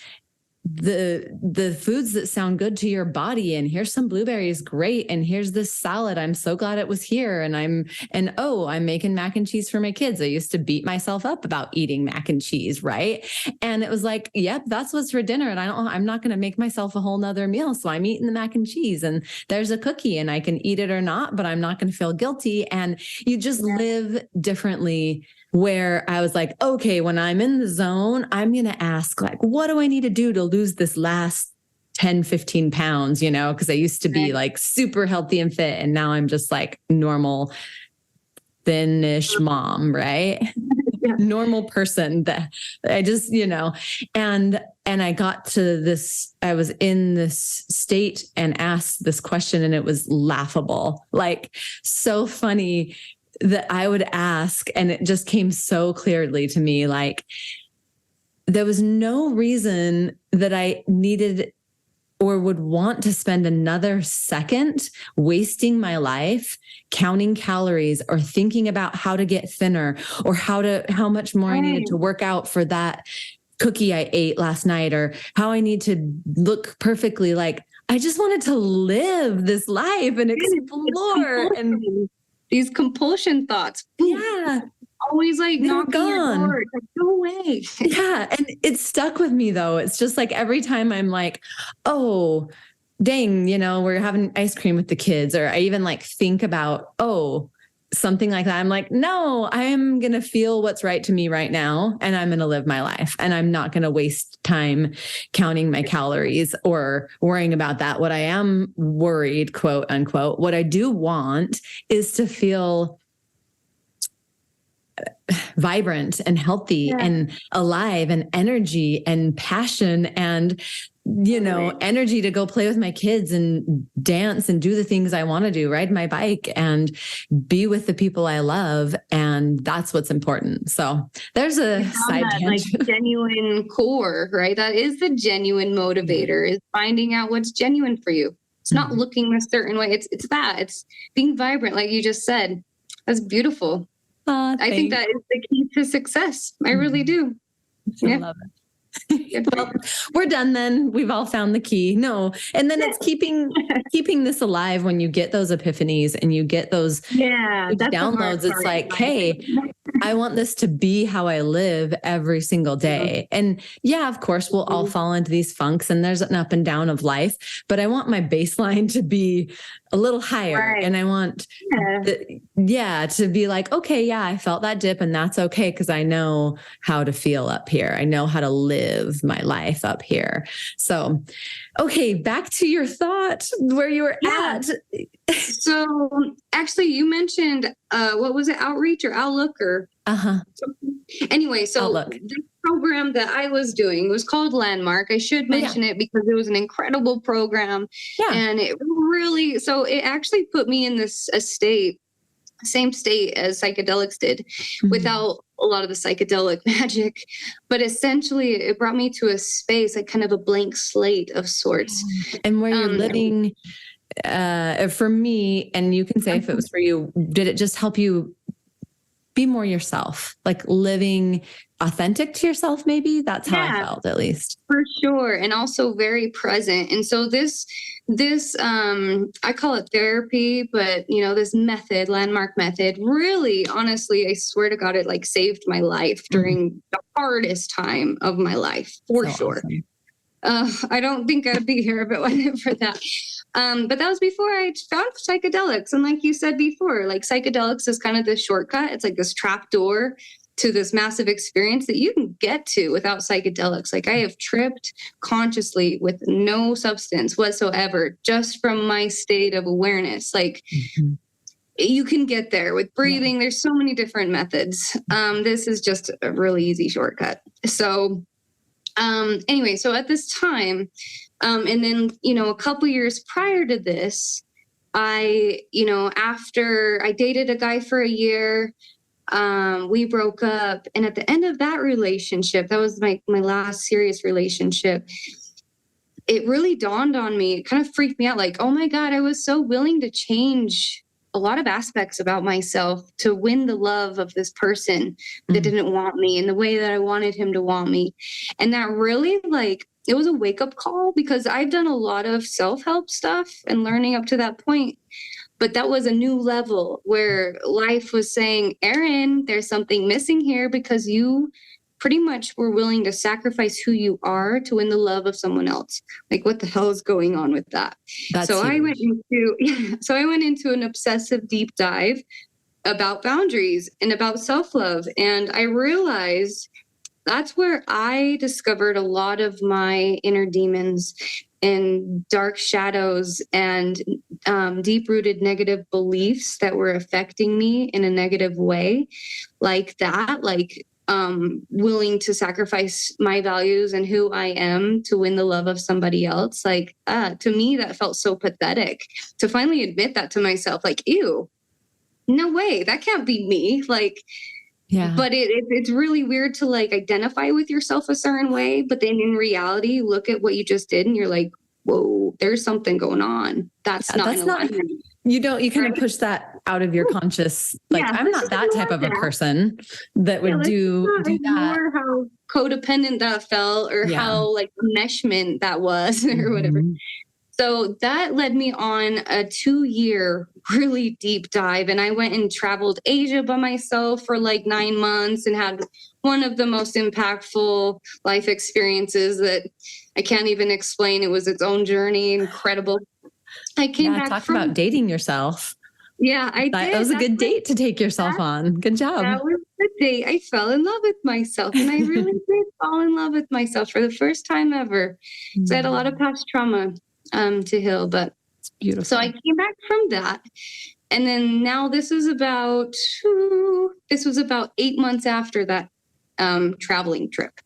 the foods that sound good to your body. And here's some blueberries, great. And here's this salad, I'm so glad it was here. And I'm making mac and cheese for my kids. I used to beat myself up about eating mac and cheese, right? And it was like, yep, that's what's for dinner. And I'm not going to make myself a whole nother meal. So I'm eating the mac and cheese, and there's a cookie, and I can eat it or not, but I'm not going to feel guilty. And you just live differently, where I was like, okay, when I'm in the zone, I'm going to ask, like, what do I need to do to lose this last 10, 15 pounds, because I used to be like super healthy and fit. And now I'm just like normal, thin-ish mom, right? Normal person that I just, and I got to this, I was in this state and asked this question, and it was laughable, like so funny that I would ask. And it just came so clearly to me, like there was no reason that I needed or would want to spend another second wasting my life counting calories or thinking about how to get thinner or how much more I needed to work out for that cookie I ate last night, or how I need to look perfectly. Like, I just wanted to live this life and explore. And these compulsion thoughts. Yeah. Always like knocking your door. Like, go away. Yeah. And it stuck with me though. It's just like every time I'm like, oh, dang, we're having ice cream with the kids, or I even like think about, something like that. I'm like, no, I'm going to feel what's right to me right now. And I'm going to live my life, and I'm not going to waste time counting my calories or worrying about that. What I am worried, quote unquote, what I do want is to feel vibrant and healthy and alive and energy and passion and, energy to go play with my kids and dance and do the things I want to do, ride my bike and be with the people I love. And that's what's important. So there's a side tangent. Like genuine core, right? That is the genuine motivator, is finding out what's genuine for you. It's not looking a certain way. It's being vibrant. Like you just said, that's beautiful. I think that is the key to success. I really do. I love it. Well, we're done then. We've all found the key. No. And then it's keeping this alive when you get those epiphanies and you get those downloads. It's like, hey, I want this to be how I live every single day. And of course, we'll all fall into these funks, and there's an up and down of life, but I want my baseline to be a little higher. And I want to be like, okay, I felt that dip, and that's okay, because I know how to feel up here. I know how to live my life up here. So, okay, back to your thought where you were at. So actually you mentioned, what was it? Outreach or Outlook or? Anyway, so Outlook. The program that I was doing was called Landmark. I should mention it because it was an incredible program. And it really, so it actually put me in this same state as psychedelics did, without a lot of the psychedelic magic. But essentially it brought me to a space, like kind of a blank slate of sorts. And where you're living, for me, and you can say if it was for you, did it just help you be more yourself, like living authentic to yourself? Maybe that's how I felt, at least. For sure. And also very present. And so this, I call it therapy, but this method, Landmark method, really, honestly, I swear to God, it like saved my life during the hardest time of my life, for sure. Awesome. I don't think I'd be here if it wasn't for that. But that was before I found psychedelics. And like you said before, like psychedelics is kind of this shortcut. It's like this trap door to this massive experience that you can get to without psychedelics. Like I have tripped consciously with no substance whatsoever, just from my state of awareness. Like you can get there with breathing. There's so many different methods. This is just a really easy shortcut. So anyway, so at this time, and then, a couple years prior to this, after I dated a guy for a year, we broke up. And at the end of that relationship, that was my last serious relationship, it really dawned on me, it kind of freaked me out. Like, oh my God, I was so willing to change a lot of aspects about myself to win the love of this person that didn't want me in the way that I wanted him to want me. And that really, it was a wake up call, because I've done a lot of self-help stuff and learning up to that point. But that was a new level where life was saying, Erin, there's something missing here, because you pretty much were willing to sacrifice who you are to win the love of someone else. Like, what the hell is going on with that? That's huge. I went into an obsessive deep dive about boundaries and about self-love. And I realized that's where I discovered a lot of my inner demons and dark shadows and deep-rooted negative beliefs that were affecting me in a negative way, like that, willing to sacrifice my values and who I am to win the love of somebody else. To me, that felt so pathetic to finally admit that to myself. Like, ew, no way, that can't be me. But it's really weird to identify with yourself a certain way, but then in reality, look at what you just did and you're like, whoa, there's something going on. That's not you kind of push that out of your conscious. I'm not that type of a person that would do that. How codependent that felt, or how enmeshment that was, or whatever. So that led me on a 2-year really deep dive. And I went and traveled Asia by myself for 9 months and had one of the most impactful life experiences that I can't even explain. It was its own journey. Incredible. I came back talk about dating yourself. Yeah, I did. That was a good date to take yourself on. Good job. That was the date I fell in love with myself. And I really did fall in love with myself for the first time ever. So I had a lot of past trauma to heal, but it's beautiful. So I came back from that. And then now this was about 8 months after that traveling trip.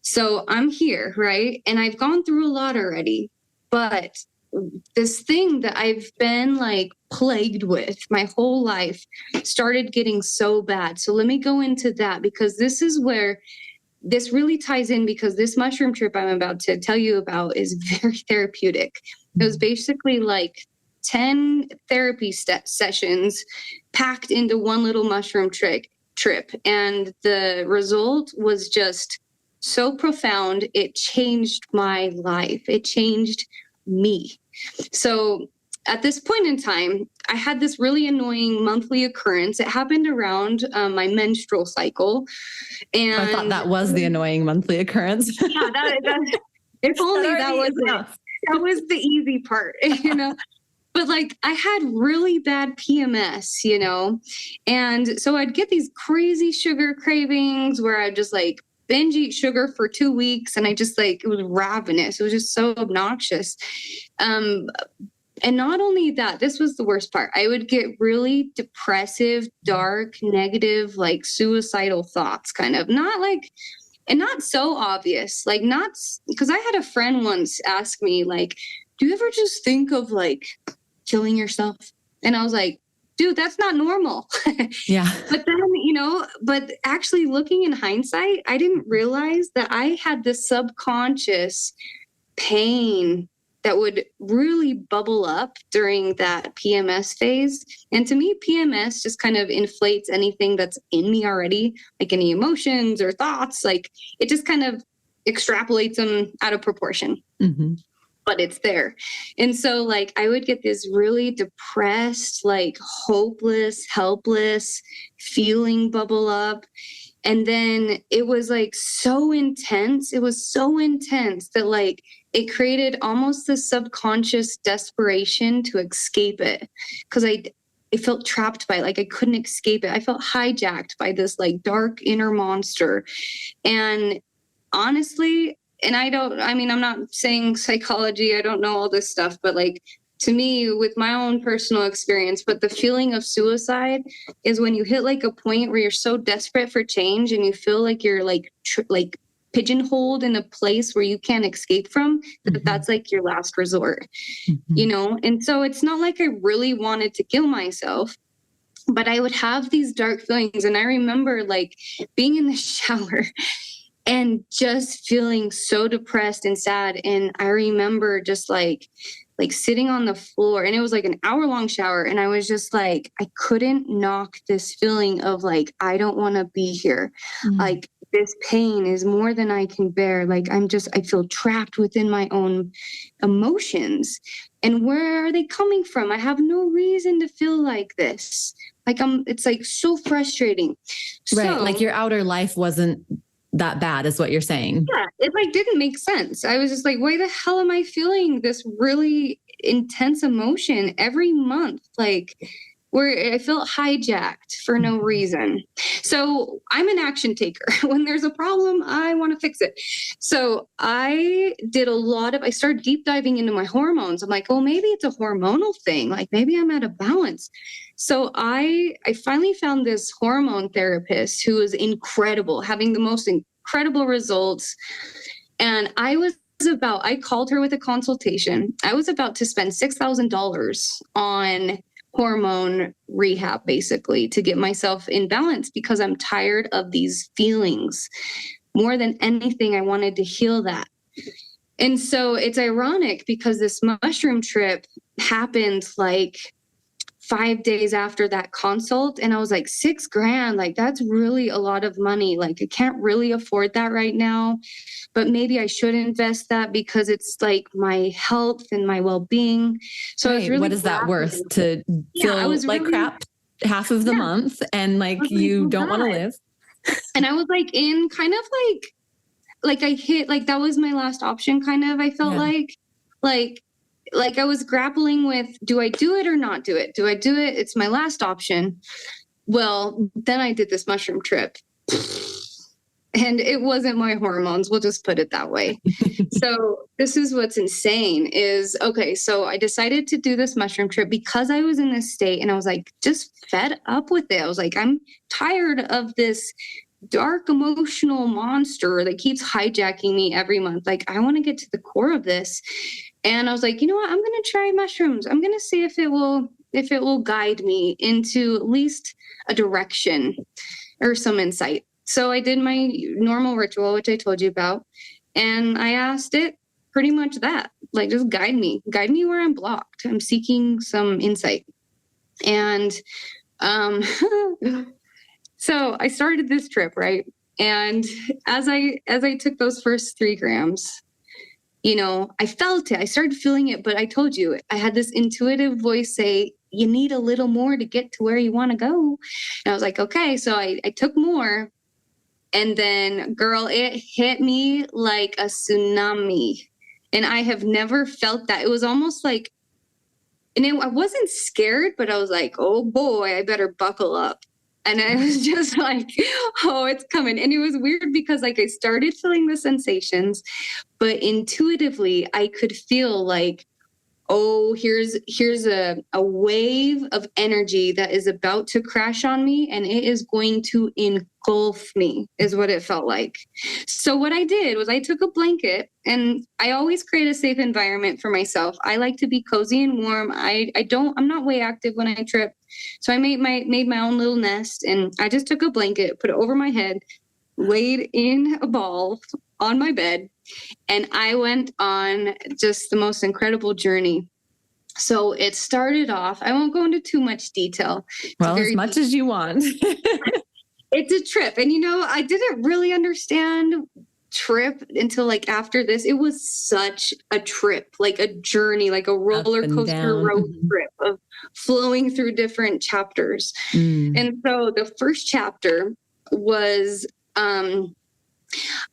So I'm here, right? And I've gone through a lot already, but this thing that I've been plagued with my whole life started getting so bad. So let me go into that, because this is where this really ties in, because this mushroom trip I'm about to tell you about is very therapeutic. It was basically 10 therapy sessions packed into one little mushroom trip. And the result was just so profound. It changed my life. It changed me. So at this point in time, I had this really annoying monthly occurrence. It happened around my menstrual cycle. And I thought that was the annoying monthly occurrence. Yeah, if only that was it. That was the easy part, But I had really bad PMS, and so I'd get these crazy sugar cravings where I'd just binge eat sugar for 2 weeks. And I just it was ravenous. It was just so obnoxious. And not only that, this was the worst part. I would get really depressive, dark, negative, suicidal thoughts, kind of and not so obvious, not because I had a friend once ask me, do you ever just think of killing yourself? And I was like, dude, that's not normal. Yeah. But then, but actually looking in hindsight, I didn't realize that I had this subconscious pain that would really bubble up during that PMS phase. And to me, PMS just kind of inflates anything that's in me already, any emotions or thoughts. It just kind of extrapolates them out of proportion. Mm-hmm. But it's there. And so I would get this really depressed, hopeless, helpless feeling bubble up. And then it was like so intense. It was so intense that like it created almost this subconscious desperation to escape it. Cause I felt trapped by it. Like I couldn't escape it. I felt hijacked by this like dark inner monster. And honestly, and I'm not saying psychology, I don't know all this stuff, but like to me, with my own personal experience, but the feeling of suicide is when you hit like a point where you're so desperate for change and you feel like you're like pigeonholed in a place where you can't escape from, that's like your last resort, you know? And so it's not like I really wanted to kill myself, but I would have these dark feelings. And I remember like being in the shower and just feeling so depressed and sad. And I remember just like sitting on the floor, and it was like an hour-long shower. And I was just like, I couldn't knock this feeling of like, I don't want to be here. Like this pain is more than I can bear. Like I feel trapped within my own emotions. And where are they coming from? I have no reason to feel like this. Like it's like so frustrating. Right. So, like your outer life wasn't that bad is what you're saying. Yeah, it like didn't make sense. I was just like, why the hell am I feeling this really intense emotion every month? Like where I felt hijacked for no reason. So I'm an action taker. When there's a problem, I want to fix it. So I started deep diving into my hormones. I'm like, oh, maybe it's a hormonal thing. Like maybe I'm out of balance. So I finally found this hormone therapist who was incredible, having the most incredible results. And I called her with a consultation. I was about to spend $6,000 on hormone rehab, basically, to get myself in balance because I'm tired of these feelings. More than anything, I wanted to heal that. And so it's ironic because this mushroom trip happened like 5 days after that consult. And I was like, $6,000, like that's really a lot of money. Like I can't really afford that right now, but maybe I should invest that because it's like my health and my well-being. So I was really, what is that worth to feel like crap half of the month and like you don't want to live? And I was like in kind of like I hit, like that was my last option kind of, I felt like I was grappling with, do I do it or not do it? Do I do it? It's my last option. Well, then I did this mushroom trip and it wasn't my hormones. We'll just put it that way. So this is what's insane is, okay, so I decided to do this mushroom trip because I was in this state and I was like, just fed up with it. I was like, I'm tired of this dark emotional monster that keeps hijacking me every month. Like, I want to get to the core of this. And I was like, you know what? I'm going to try mushrooms. I'm going to see if it will guide me into at least a direction or some insight. So I did my normal ritual, which I told you about. And I asked it pretty much that, like, just guide me where I'm blocked. I'm seeking some insight. And, so I started this trip, right? And as I took those first 3 grams, you know, I felt it. I started feeling it, but I told you, I had this intuitive voice say, you need a little more to get to where you want to go. And I was like, okay. So I took more. And then, girl, it hit me like a tsunami. And I have never felt that. It was almost like, I wasn't scared, but I was like, oh boy, I better buckle up. And I was just like, oh, it's coming. And it was weird because like I started feeling the sensations, but intuitively I could feel like, oh, here's a wave of energy that is about to crash on me and it is going to engulf me is what it felt like. So what I did was I took a blanket, and I always create a safe environment for myself. I like to be cozy and warm. I'm not way active when I trip. So I made my own little nest, and I just took a blanket, put it over my head, laid in a ball on my bed, and I went on just the most incredible journey. So it started off, I won't go into too much detail. Well, as much as you want. It's a trip. And, you know, I didn't really understand trip until like after this. It was such a trip, like a journey, like a roller coaster road trip of flowing through different chapters. And so the first chapter was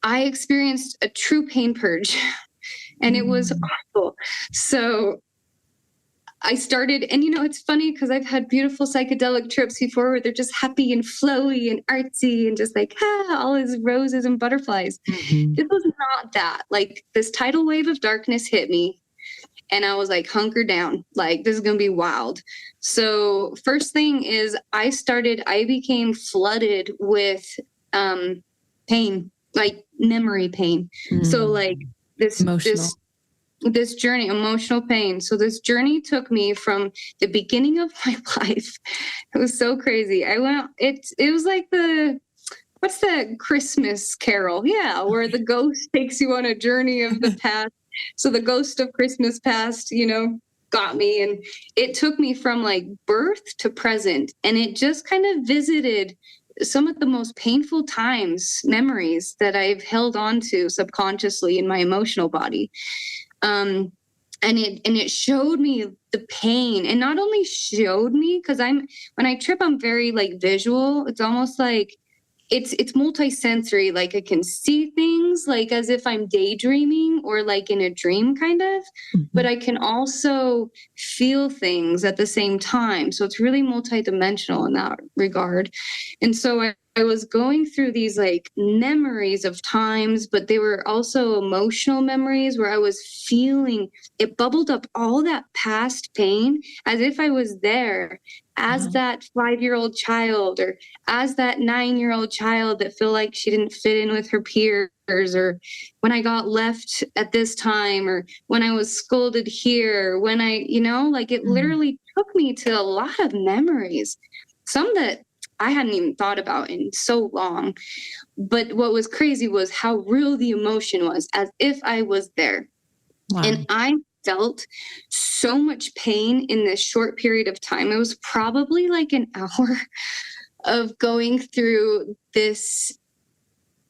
I experienced a true pain purge, and it was awful. So I started, and it's funny because I've had beautiful psychedelic trips before where they're just happy and flowy and artsy and just like, all these roses and butterflies. Mm-hmm. This was not that. Like, this tidal wave of darkness hit me, and I was like, hunker down. Like, this is going to be wild. So first thing is I became flooded with pain, like memory pain. Mm-hmm. So like this journey, emotional pain. So this journey took me from the beginning of my life. It was so crazy. It was like what's that Christmas carol? Yeah, where the ghost takes you on a journey of the past. So the ghost of Christmas past, got me, and it took me from like birth to present, and it just kind of visited some of the most painful memories that I've held on to subconsciously in my emotional body. And it showed me the pain, and not only showed me, because when I trip, I'm very like visual. It's almost like it's multi-sensory. Like I can see things like as if I'm daydreaming or like in a dream kind of, but I can also feel things at the same time. So it's really multi-dimensional in that regard. And so I was going through these like memories of times, but they were also emotional memories where I was feeling it bubbled up all that past pain as if I was there as that 5-year-old child, or as that 9-year-old child that felt like she didn't fit in with her peers, or when I got left at this time, or when I was scolded here, when I, like it literally took me to a lot of memories, some that I hadn't even thought about in so long. But what was crazy was how real the emotion was, as if I was there. Wow. And I felt so much pain in this short period of time. It was probably like an hour of going through this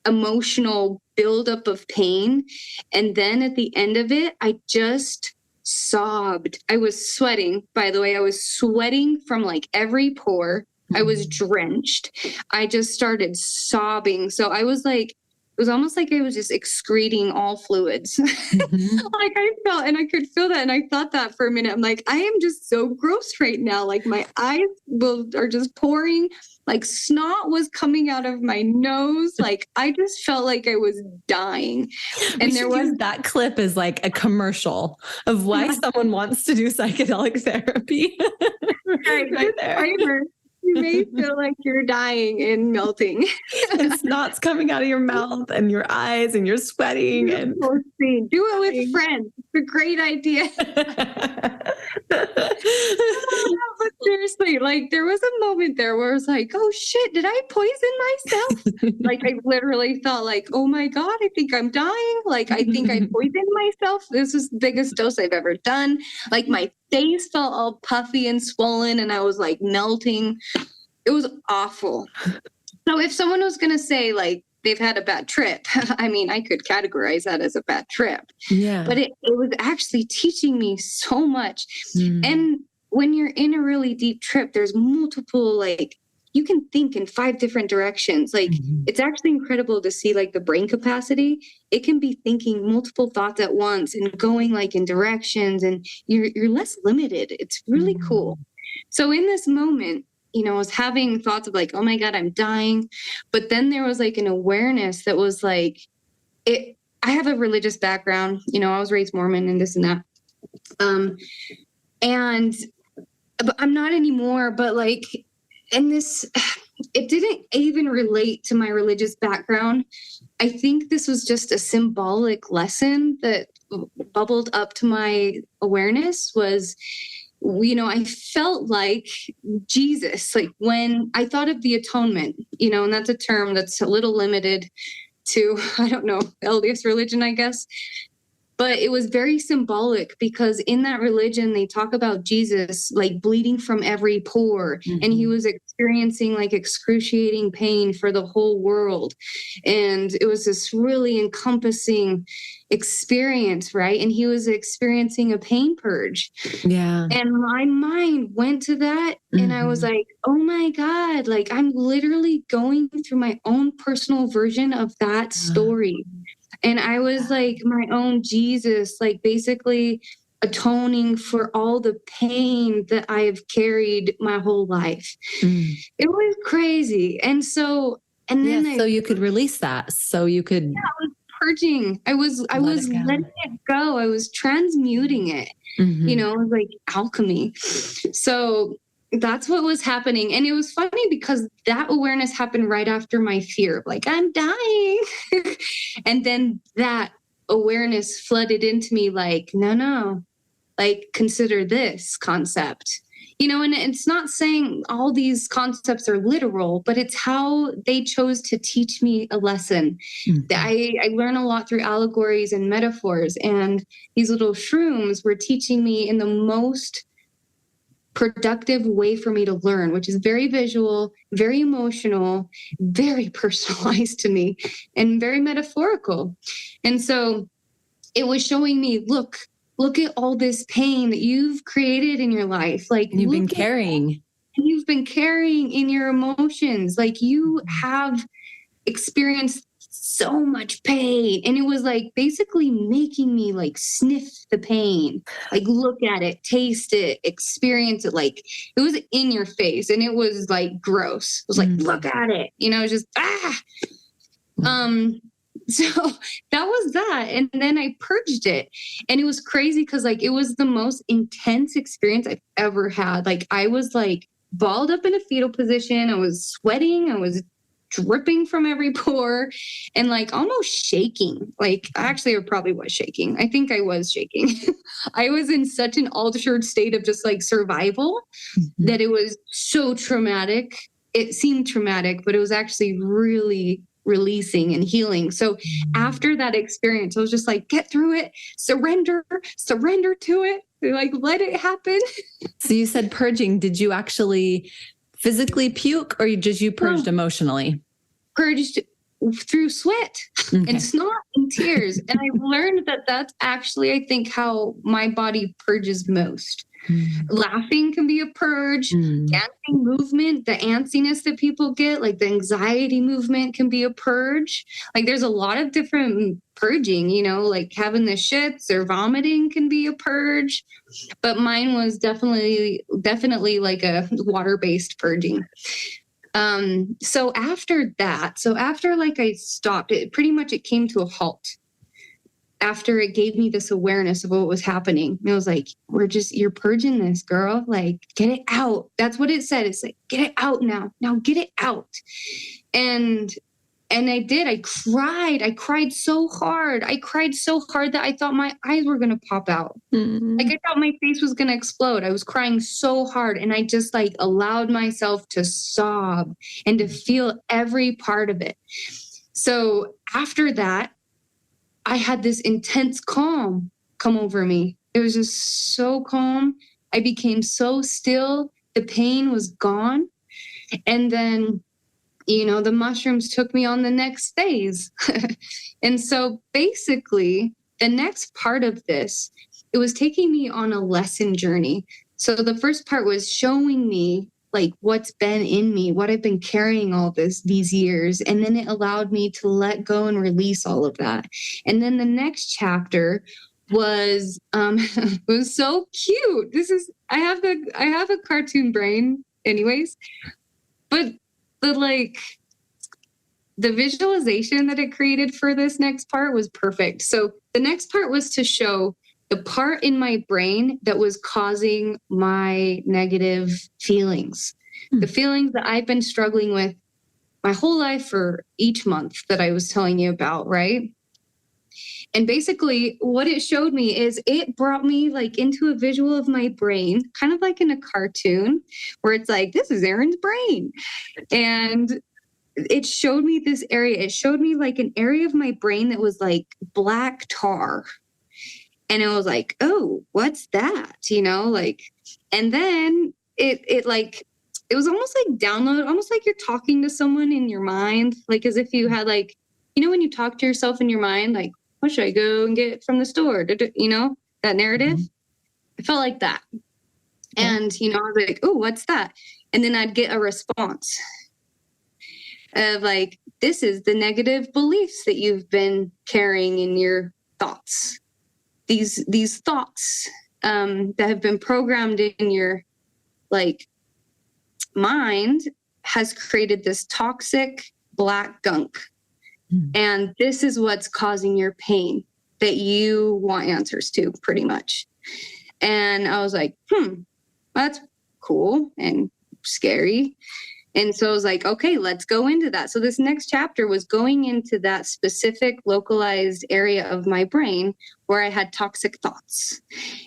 emotional buildup of pain. And then at the end of it, I just sobbed. I was sweating, by the way. I was sweating from like every pore. I was drenched. I just started sobbing. So I was like, it was almost like I was just excreting all fluids. Like I felt, and I could feel that. And I thought that for a minute. I'm like, I am just so gross right now. Like my eyes are just pouring, like snot was coming out of my nose. Like I just felt like I was dying. And there was that clip as like a commercial of why someone wants to do psychedelic therapy. right there. You may feel like you're dying and melting. And snot's coming out of your mouth and your eyes, and you're sweating. And do it with friends. It's a great idea. But seriously, like there was a moment there where I was like, oh shit, did I poison myself? Like I literally thought like, oh my God, I think I'm dying. Like I think I poisoned myself. This is the biggest dose I've ever done. Like my face felt all puffy and swollen, and I was like melting. It was awful. So if someone was going to say like they've had a bad trip, I mean, I could categorize that as a bad trip. Yeah. But it was actually teaching me so much. And when you're in a really deep trip, there's multiple, like you can think in 5 different directions. Like it's actually incredible to see like the brain capacity. It can be thinking multiple thoughts at once and going like in directions, and you're less limited. It's really cool. So in this moment, I was having thoughts of like, oh my God, I'm dying. But then there was like an awareness that was like, I have a religious background, I was raised Mormon and this and that. But I'm not anymore, but like, and this, it didn't even relate to my religious background. I think this was just a symbolic lesson that bubbled up to my awareness was, I felt like Jesus, like when I thought of the atonement, and that's a term that's a little limited to, I don't know, LDS religion, I guess. But it was very symbolic because in that religion, they talk about Jesus like bleeding from every pore. And he was experiencing like excruciating pain for the whole world. And it was this really encompassing experience, right? And he was experiencing a pain purge. Yeah. And my mind went to that. And I was like, oh my God, like I'm literally going through my own personal version of that story. And I was like my own Jesus, like basically atoning for all the pain that I have carried my whole life. It was crazy. And so, and then so you could release that. So you could. Yeah, I was purging. I was letting it go. I was transmuting it. You know, it was like alchemy. So that's what was happening. And it was funny because that awareness happened right after my fear of like, I'm dying. And then that awareness flooded into me like, no, like consider this concept. You know, and it's not saying all these concepts are literal, but it's how they chose to teach me a lesson. I learn a lot through allegories and metaphors, and these little shrooms were teaching me in the most productive way for me to learn, which is very visual, very emotional, very personalized to me, and very metaphorical. And so it was showing me, look at all this pain that you've created in your life. Like you've been carrying. You've been carrying in your emotions. Like you have experienced so much pain. And it was like basically making me like sniff the pain, like look at it, taste it, experience it. Like it was in your face and it was like gross. It was like, look at it, you know, just, so that was that. And then I purged it. And it was crazy because like it was the most intense experience I've ever had. Like I was like balled up in a fetal position. I was sweating. I was dripping from every pore and like almost shaking. Like actually I probably was shaking. I think I was shaking. I was in such an altered state of just like survival that it was so traumatic. It seemed traumatic, but it was actually really releasing and healing. So after that experience, I was just like, get through it, surrender to it, like let it happen. So you said purging. Did you actually physically puke or you purged emotionally? Purged through sweat and snot and tears. And I learned that that's actually, I think, how my body purges most. Laughing can be a purge. Dancing movement, the antsiness that people get, like the anxiety movement can be a purge. Like there's a lot of different purging, you know, like having the shits or vomiting can be a purge. But mine was definitely like a water-based purging. So after like I stopped it, pretty much it came to a halt. After it gave me this awareness of what was happening. And it was like, you're purging this, girl. Like, get it out. That's what it said. It's like, get it out now. Now get it out. And I did. I cried so hard. I cried so hard that I thought my eyes were going to pop out. Like I thought my face was going to explode. I was crying so hard. And I just like allowed myself to sob and to feel every part of it. So after that, I had this intense calm come over me. It was just so calm. I became so still. The pain was gone. And then, you know, the mushrooms took me on the next phase. And so basically, the next part of this, it was taking me on a lesson journey. So the first part was showing me like what's been in me, what I've been carrying all these years. And then it allowed me to let go and release all of that. And then the next chapter was, it was so cute. I have a cartoon brain anyways, but the visualization that it created for this next part was perfect. So the next part was to show the part in my brain that was causing my negative feelings, the feelings that I've been struggling with my whole life for each month that I was telling you about, right? And basically what it showed me is it brought me like into a visual of my brain, kind of like in a cartoon where it's like, this is Erin's brain. And it showed me this area. It showed me like an area of my brain that was like black tar. And I was like, oh, what's that? You know, like, and then it like it was almost like download, almost like you're talking to someone in your mind, like as if you had like, you know, when you talk to yourself in your mind, like, what should I go and get from the store? You know, that narrative. Mm-hmm. It felt like that. Yeah. And, you know, I was like, oh, what's that? And then I'd get a response of like, this is the negative beliefs that you've been carrying in your thoughts. These thoughts that have been programmed in your like mind has created this toxic black gunk. And this is what's causing your pain that you want answers to, pretty much. And I was like, that's cool and scary. And so I was like, okay, let's go into that. So this next chapter was going into that specific localized area of my brain where I had toxic thoughts.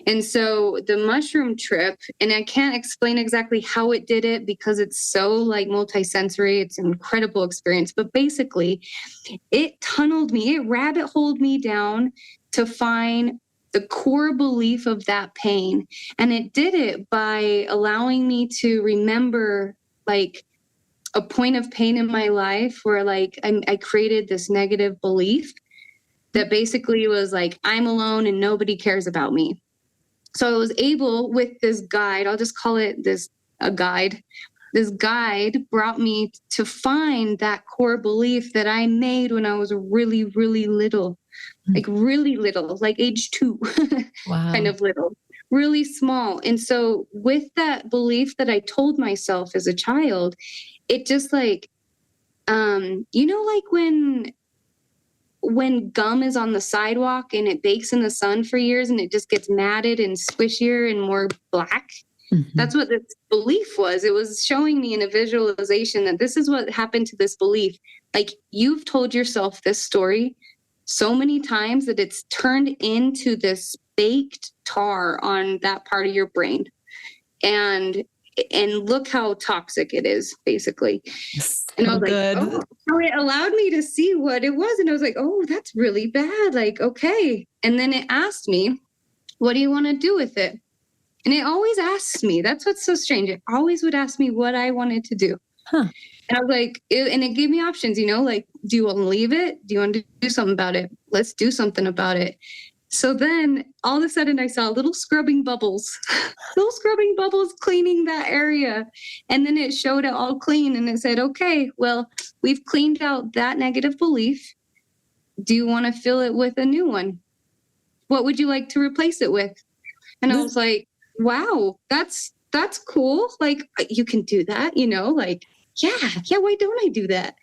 And so the mushroom trip, and I can't explain exactly how it did it because it's so like multisensory. It's an incredible experience. But basically, it tunneled me, it rabbit holed me down to find the core belief of that pain. And it did it by allowing me to remember like a point of pain in my life where like I created this negative belief that basically was like, I'm alone and nobody cares about me. So I was able with this guide, I'll just call it a guide. This guide brought me to find that core belief that I made when I was really, really little, like really little, like age 2, wow. Kind of little, really small. And so with that belief that I told myself as a child, it just like, you know, like when gum is on the sidewalk and it bakes in the sun for years and it just gets matted and squishier and more black. Mm-hmm. That's what this belief was. It was showing me in a visualization that this is what happened to this belief. Like you've told yourself this story so many times that it's turned into this baked tar on that part of your brain. And look how toxic it is, basically. And I was like, oh, so it allowed me to see what it was. And I was like, oh, that's really bad. Like, okay. And then it asked me, what do you want to do with it? And it always asks me, that's what's so strange. It always would ask me what I wanted to do. Huh. And I was like, and it gave me options, you know, like, do you want to leave it? Do you want to do something about it? Let's do something about it. So then all of a sudden I saw little scrubbing bubbles cleaning that area. And then it showed it all clean and it said, okay, well, we've cleaned out that negative belief. Do you want to fill it with a new one? What would you like to replace it with? And I was like, wow, that's cool. Like you can do that, you know, like, yeah, why don't I do that?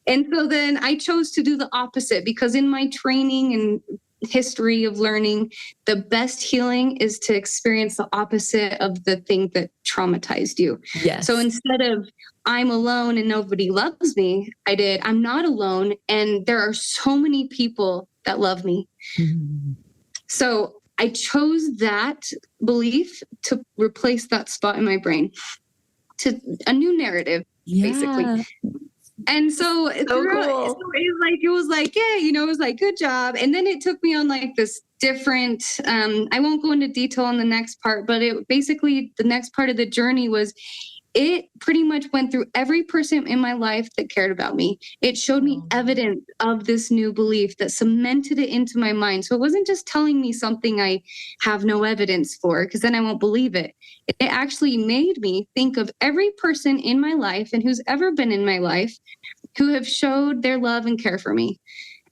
And so then I chose to do the opposite because in my training and history of learning, the best healing is to experience the opposite of the thing that traumatized you. Yes. So instead of I'm alone and nobody loves me, I'm not alone and there are so many people that love me. Mm-hmm. So I chose that belief to replace that spot in my brain to a new narrative, basically. And so cool. It was like, yeah, you know, it was like, good job. And then it took me on like this different, I won't go into detail on the next part, but it basically, the next part of the journey was, it pretty much went through every person in my life that cared about me. It showed me evidence of this new belief that cemented it into my mind. So it wasn't just telling me something I have no evidence for, because then I won't believe it. It actually made me think of every person in my life and who's ever been in my life who have showed their love and care for me.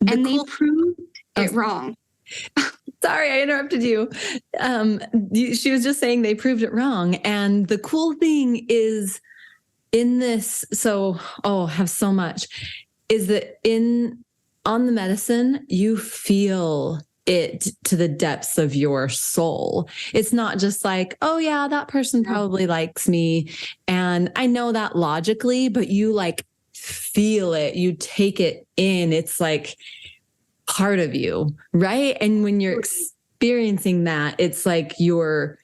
And they proved it wrong. Sorry, I interrupted you. She was just saying they proved it wrong. And the cool thing is in this, have so much, is that on the medicine, you feel it to the depths of your soul. It's not just like, oh yeah, that person probably likes me. And I know that logically, but you like feel it, you take it in. It's like part of you, right? And when you're experiencing that, it's like you're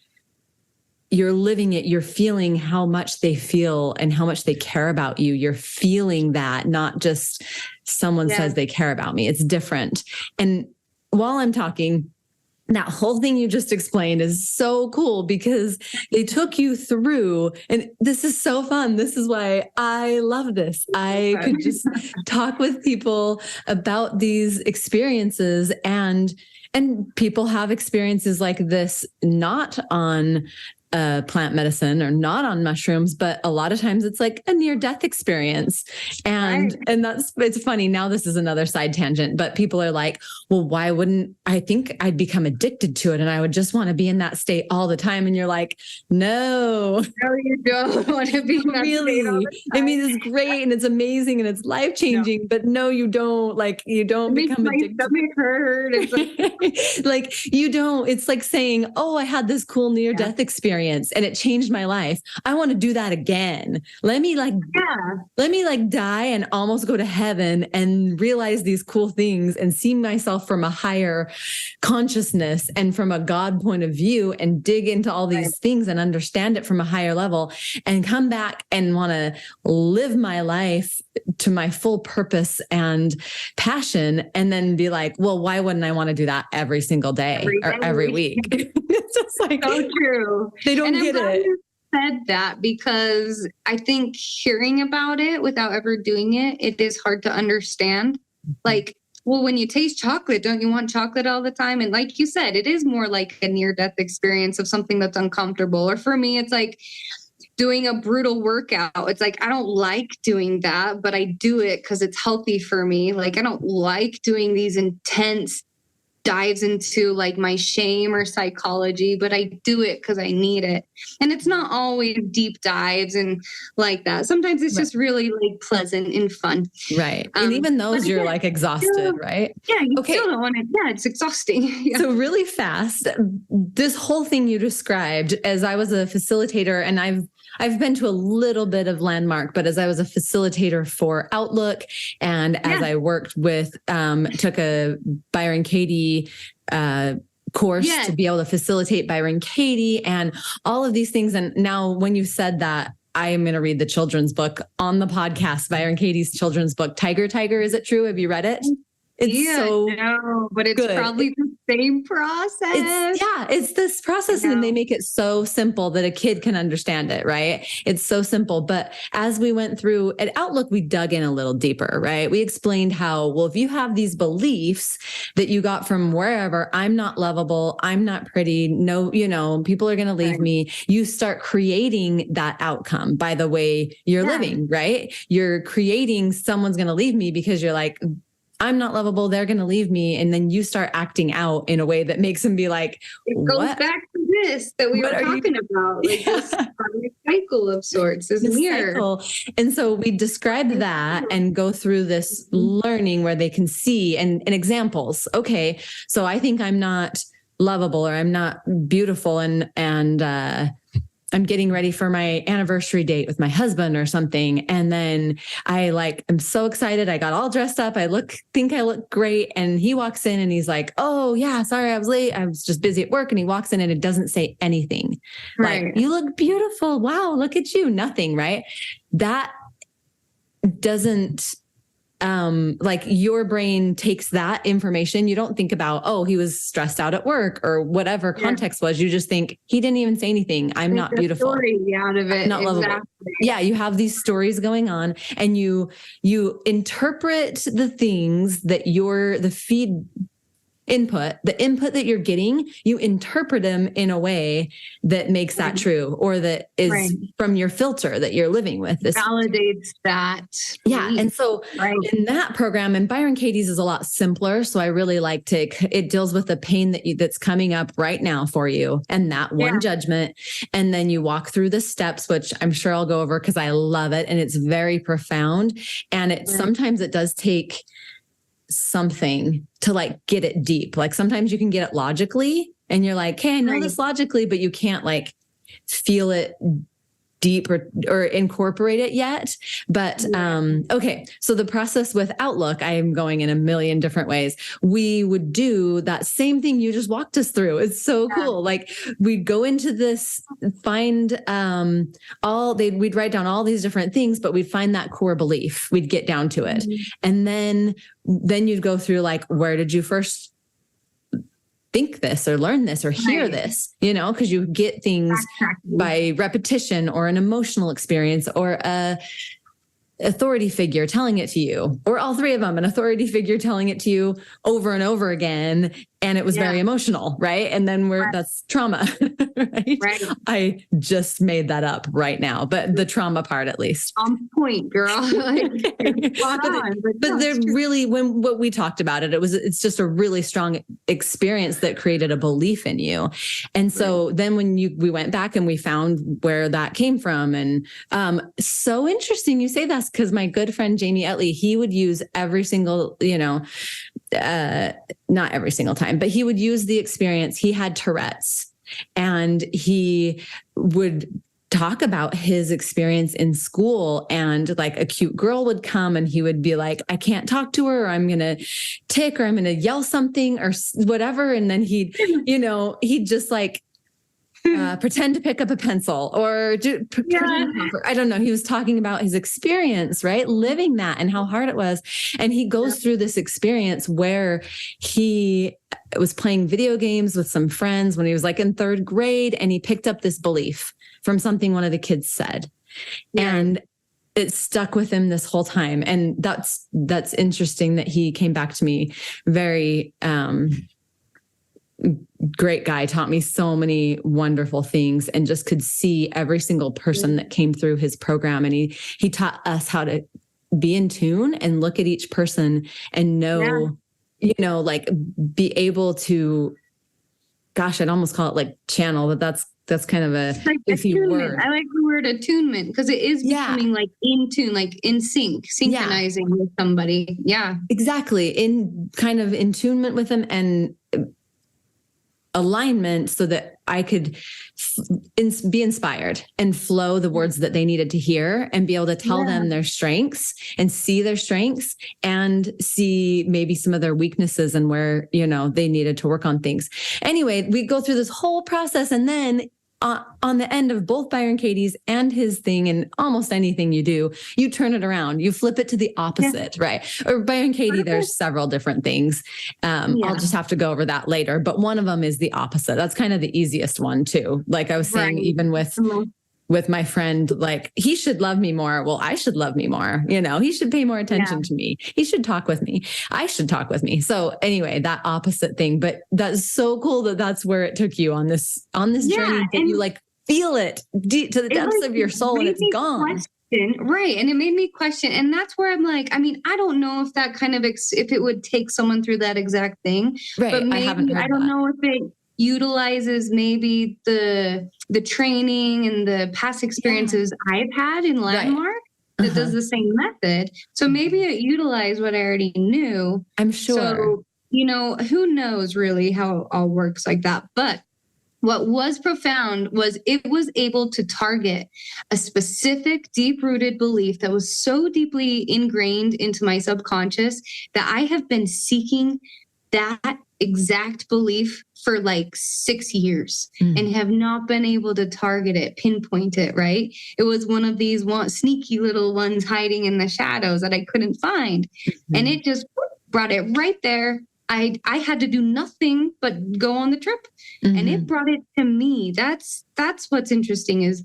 living it, you're feeling how much they feel and how much they care about you. You're feeling that, not just someone says they care about me. It's different. And while I'm talking, that whole thing you just explained is so cool because they took you through, and this is so fun. This is why I love this. I could just talk with people about these experiences, and people have experiences like this, not on plant medicine or not on mushrooms, but a lot of times it's like a near-death experience. And it's funny. Now this is another side tangent, but people are like, well, why wouldn't I think I'd become addicted to it? And I would just want to be in that state all the time. And you're like, no, you don't want to be in that really. state all the time. I mean, it's great and it's amazing and it's life-changing, but no, you don't become addicted. My stomach hurt. It's like you don't, it's like saying, oh, I had this cool near-death experience and it changed my life. I want to do that again. Let me die and almost go to heaven and realize these cool things and see myself from a higher consciousness and from a God point of view and dig into all these things and understand it from a higher level and come back and want to live my life to my full purpose and passion. And then be like, well, why wouldn't I want to do that every single day or every week? It's just like, so true. They don't get it. You said that because I think hearing about it without ever doing it, it is hard to understand. Like, well, when you taste chocolate, don't you want chocolate all the time? And like you said, it is more like a near-death experience of something that's uncomfortable. Or for me, it's like doing a brutal workout. It's like, I don't like doing that, but I do it because it's healthy for me. Like, I don't like doing these intense dives into like my shame or psychology, but I do it because I need it. And it's not always deep dives and like that. Sometimes it's just really like pleasant and fun. Right. And even those you're like exhausted, right? Yeah. You still don't want it. Yeah. It's exhausting. Yeah. So really fast, this whole thing you described, as I was a facilitator, and I've been to a little bit of Landmark, but as I was a facilitator for Outlook and as I worked with, took a Byron Katie course to be able to facilitate Byron Katie and all of these things. And now when you said that, I am going to read the children's book on the podcast, Byron Katie's children's book, Tiger, Is It True? Have you read it? No, but it's probably the same process. It's this process, and they make it so simple that a kid can understand it, right? It's so simple. But as we went through at Outlook, we dug in a little deeper, right? We explained how, well, if you have these beliefs that you got from wherever, I'm not lovable, I'm not pretty, no, people are going to leave me. You start creating that outcome by the way you're living, right? You're creating someone's going to leave me because you're like, I'm not lovable, they're going to leave me. And then you start acting out in a way that makes them be like, it goes back to this that we were talking about. Like this cycle of sorts is near. And so we describe that and go through this learning where they can see and examples. Okay, so I think I'm not lovable or I'm not beautiful and I'm getting ready for my anniversary date with my husband or something. And then I'm so excited. I got all dressed up. Think I look great. And he walks in and he's like, oh yeah, sorry, I was late. I was just busy at work. And he walks in and it doesn't say anything. Like, you look beautiful. Wow. Look at you. Nothing. Right. That doesn't, like your brain takes that information. You don't think about, oh, he was stressed out at work or whatever context was. You just think he didn't even say anything. I'm not beautiful. Story out of it. Not lovable. Yeah. You have these stories going on and you interpret the things that the input that you're getting, you interpret them in a way that makes that true or that is from your filter that you're living with. This validates that. Yeah. And so in that program, and Byron Katie's is a lot simpler. So I really it deals with the pain that's coming up right now for you and that one judgment. And then you walk through the steps, which I'm sure I'll go over because I love it. And it's very profound. And sometimes it does take something to like get it deep. Like sometimes you can get it logically and you're like, hey, I know this logically, but you can't like feel it deep or incorporate it yet. But okay. So the process with Outlook, I am going in a million different ways. We would do that same thing you just walked us through. It's so cool. Like we'd go into this, find we'd write down all these different things, but we'd find that core belief. We'd get down to it. And then you'd go through like, where did you first think this or learn this or hear this, because you get things by repetition or an emotional experience or a authority figure telling it to you, or all three of them, an authority figure telling it to you over and over again. And it was very emotional, right? And then that's trauma, right? I just made that up right now, but the trauma part, at least. On point, girl. But they're really, what we talked about it's just a really strong experience that created a belief in you. And so then when we went back and we found where that came from. And so interesting you say that, because my good friend, Jamie Etley, he would use every single, not every single time, but he would use the experience. He had Tourette's, and he would talk about his experience in school, and like a cute girl would come and he would be like, I can't talk to her, or I'm going to tick, or I'm going to yell something or whatever. And then he'd just like, pretend to pick up a pencil or I don't know. He was talking about his experience, right? Living that and how hard it was. And he goes through this experience where he was playing video games with some friends when he was like in third grade, and he picked up this belief from something one of the kids said. And it stuck with him this whole time. And that's interesting that he came back to me very, great guy, taught me so many wonderful things, and just could see every single person that came through his program. And he taught us how to be in tune and look at each person and know, like be able to, gosh, I'd almost call it like channel, but that's kind of a iffy word. I like the word attunement, because it is becoming like in tune, like in synchronizing with somebody. Yeah, exactly. In kind of in tunement with them and alignment, so that I could be inspired and flow the words that they needed to hear, and be able to tell them their strengths and see their strengths, and see maybe some of their weaknesses and where, they needed to work on things. Anyway, we go through this whole process, and then on the end of both Byron Katie's and his thing, and almost anything you do, you turn it around, you flip it to the opposite, right? Or Byron Katie, there's several different things. I'll just have to go over that later, but one of them is the opposite. That's kind of the easiest one too. Like I was saying, even with my friend, like, he should love me more. Well, I should love me more. He should pay more attention to me. He should talk with me. I should talk with me. So anyway, that opposite thing, but that's so cool that that's where it took you on this journey, that you like feel it deep to the depths of your soul, and it's gone. Right. And it made me question. And that's where I'm like, I mean, I don't know if that kind of, if it would take someone through that exact thing, right. But maybe, I don't know if it utilizes maybe the training and the past experiences I've had in Landmark that does the same method. So maybe it utilized what I already knew. I'm sure. So, who knows really how it all works like that. But what was profound was it was able to target a specific deep-rooted belief that was so deeply ingrained into my subconscious that I have been seeking that exact belief for like 6 years and have not been able to target it, pinpoint it, right? It was one of these sneaky little ones hiding in the shadows that I couldn't find. And it just brought it right there. I had to do nothing but go on the trip and it brought it to me. That's what's interesting, is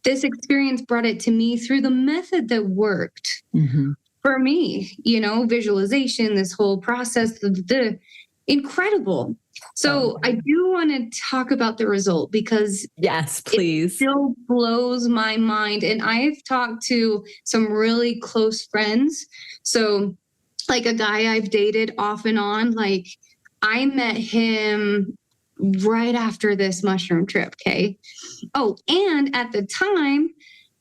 this experience brought it to me through the method that worked for me, visualization, this whole process, the incredible. So I do want to talk about the result, because yes, please. It still blows my mind. And I've talked to some really close friends. So like a guy I've dated off and on, like I met him right after this mushroom trip. Okay. Oh, and at the time,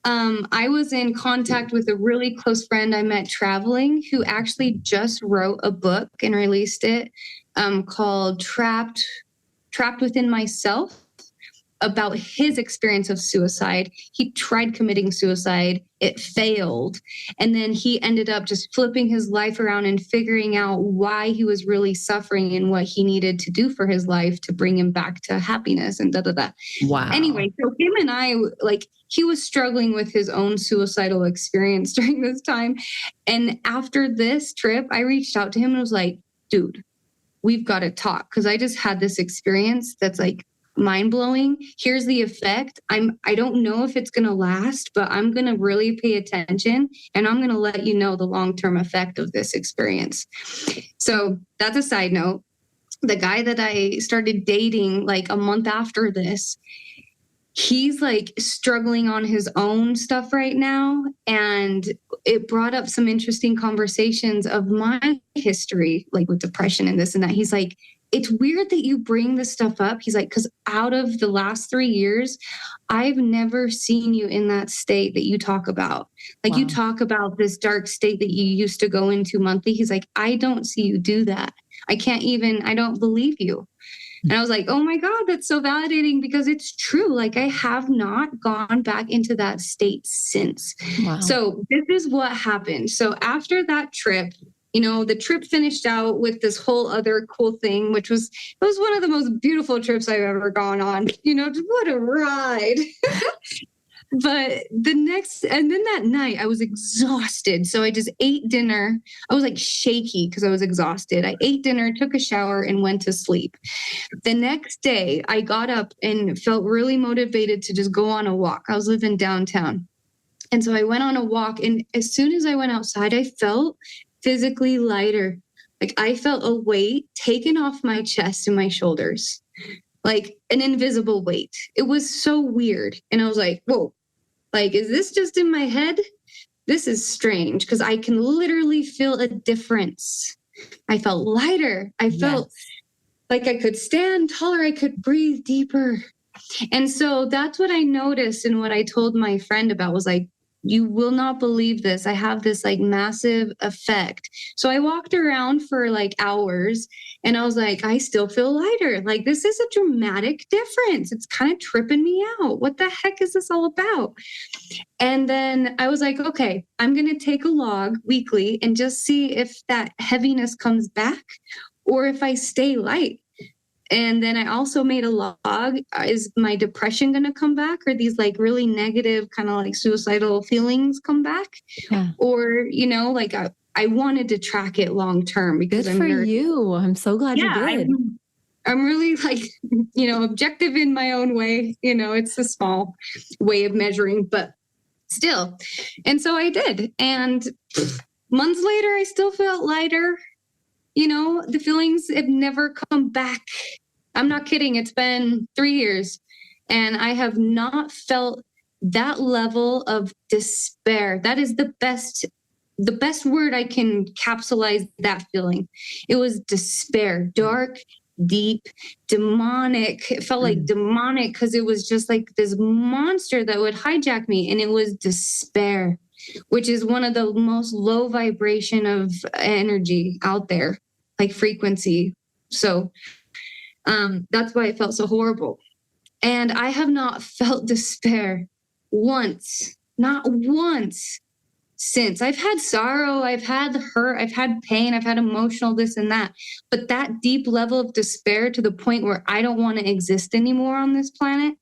I was in contact with a really close friend I met traveling, who actually just wrote a book and released it, called Trapped Within Myself, about his experience of suicide. He tried committing suicide. It failed. And then he ended up just flipping his life around and figuring out why he was really suffering and what he needed to do for his life to bring him back to happiness and Wow. Anyway, so him and I, like, he was struggling with his own suicidal experience during this time. And after this trip, I reached out to him and was like, dude, we've got to talk because I just had this experience that's like mind blowing. Here's the effect. I don't know if it's going to last, but I'm going to really pay attention and I'm going to let you know the long-term effect of this experience. So that's a side note. The guy that I started dating like a month after this, he's like struggling on his own stuff right now. And it brought up some interesting conversations of my history, like with depression and this and that. He's like, it's weird that you bring this stuff up. He's like, because out of the last 3 years, I've never seen you in that state that you talk about. Like you talk about this dark state that you used to go into monthly. He's like, I don't see you do that. I don't believe you. And I was like, oh my God, that's so validating because it's true. Like I have not gone back into that state since. Wow. So this is what happened. So after that trip, the trip finished out with this whole other cool thing, it was one of the most beautiful trips I've ever gone on. What a ride. But then that night I was exhausted. So I just ate dinner. I was like shaky because I was exhausted. I ate dinner, took a shower and went to sleep. The next day I got up and felt really motivated to just go on a walk. I was living downtown. And so I went on a walk. And as soon as I went outside, I felt physically lighter. Like I felt a weight taken off my chest and my shoulders, like an invisible weight. It was so weird. And I was like, whoa. Like, is this just in my head? This is strange because I can literally feel a difference. I felt lighter. I felt like I could stand taller. I could breathe deeper. And so that's what I noticed. And what I told my friend about was like, you will not believe this. I have this like massive effect. So I walked around for like hours and I was like, I still feel lighter. Like this is a dramatic difference. It's kind of tripping me out. What the heck is this all about? And then I was like, okay, I'm going to take a log weekly and just see if that heaviness comes back or if I stay light. And then I also made a log. Is my depression going to come back? Or these like really negative kind of like suicidal feelings come back? Yeah. Or, like I wanted to track it long term because Good for you. I'm so glad you did. I'm really like, objective in my own way. It's a small way of measuring, but still. And so I did. And months later, I still felt lighter. The feelings have never come back. I'm not kidding. It's been 3 years and I have not felt that level of despair. That is the best word I can capsulize that feeling. It was despair, dark, deep, demonic. It felt like demonic because it was just like this monster that would hijack me. And it was despair, which is one of the most low vibration of energy out there, like frequency. So that's why it felt so horrible. And I have not felt despair once, not once since. I've had sorrow, I've had hurt, I've had pain, I've had emotional this and that. But that deep level of despair to the point where I don't want to exist anymore on this planet,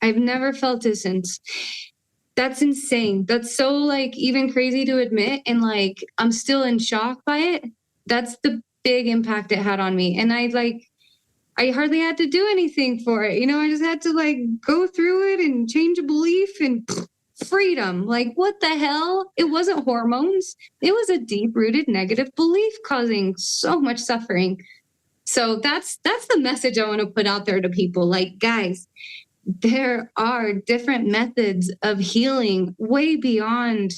I've never felt it since. That's insane. That's so like even crazy to admit. And like, I'm still in shock by it. That's the big impact it had on me. And I hardly had to do anything for it. I just had to like go through it and change a belief and freedom. Like what the hell? It wasn't hormones. It was a deep-rooted negative belief causing so much suffering. So that's the message I want to put out there to people. Like, guys, there are different methods of healing way beyond